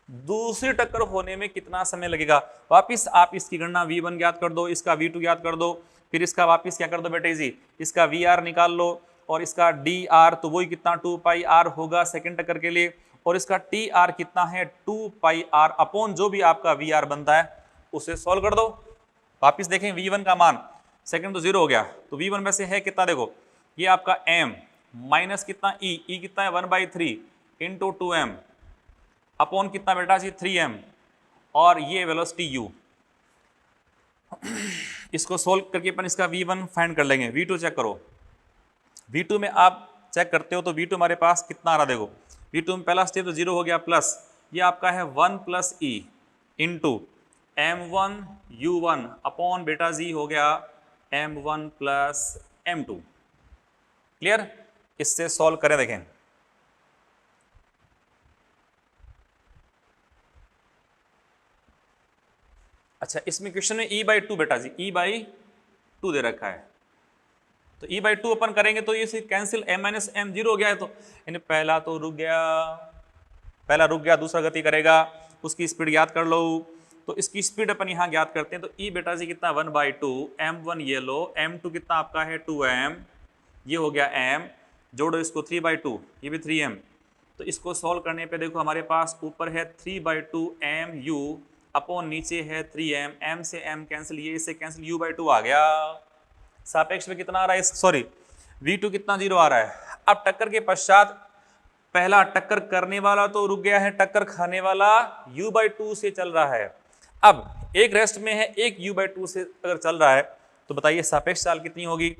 दूसरी टक्कर होने में कितना समय लगेगा। वापिस आप इसकी गणना v1 ज्ञात कर दो, इसका v2 ज्ञात कर दो, फिर इसका वापिस क्या कर दो बेटे जी, इसका vr निकाल लो, और इसका dr तो वही कितना 2πr होगा सेकंड टक्कर के लिए, और इसका tr कितना है 2πr अपॉन जो भी आपका vr बनता है उसे सॉल्व कर दो। वापिस देखें v1 का मान, सेकंड तो 0 हो गया, तो v1 में से है कितना, देखो ये आपका m माइनस कितना e कितना है 1/3 इंटू 2m अपॉन कितना बेटा जी 3m और ये वेलोसिटी u। इसको सोल्व करके अपन इसका v1 फाइंड कर लेंगे। v2 चेक करो, v2 में आप चेक करते हो तो v2 हमारे पास कितना आ रहा देखो, v2 में पहला स्टेप तो 0 हो गया, प्लस ये आपका है 1 plus e into m1 u1 upon बेटा z हो गया m1 प्लस m2। क्लियर? इससे सॉल्व करें, देखें अच्छा इसमें क्वेश्चन में e/2 बेटा जी, e/2 दे रखा है, तो e/2 अपन करेंगे तो ये कैंसिल, m माइनस m 0 हो गया है, तो यानी पहला तो रुक गया, दूसरा गति करेगा, उसकी स्पीड ज्ञात कर लो। तो इसकी स्पीड अपन यहाँ ज्ञात करते हैं, तो e बेटा जी कितना 1/2, m1 ये लो, m2 कितना आपका है 2m, ये हो गया m, जोड़ो इसको 3/2, ये भी 3m। तो इसको सॉल्व करने पे देखो हमारे पास ऊपर है 3/2 mu अपॉन नीचे है 3m, m से m कैंसिल, ये इससे कैंसिल, u/2 आ गया। सापेक्ष में कितना आ रहा है, सॉरी v2 कितना 0 आ रहा है। अब टक्कर के पश्चात पहला टक्कर करने वाला तो रुक गया है, टक्कर खाने वाला u/2 से चल रहा है। अब एक रेस्ट में है, एक u/2 से अगर चल रहा है तो बताइए सापेक्ष चाल कितनी होगी,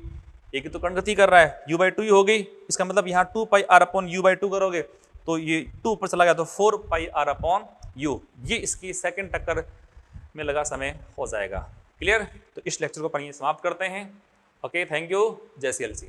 एक तो कण गति कर रहा है, u/2 ही होगी, इसका मतलब यहाँ 2πr अपॉन u/2 करोगे तो ये 2 ऊपर चला गया तो 4πr अपॉन u, ये इसकी सेकंड टक्कर में लगा समय हो जाएगा। क्लियर? तो इस लेक्चर को पढ़िए समाप्त करते हैं। ओके, थैंक यू, जय CLC।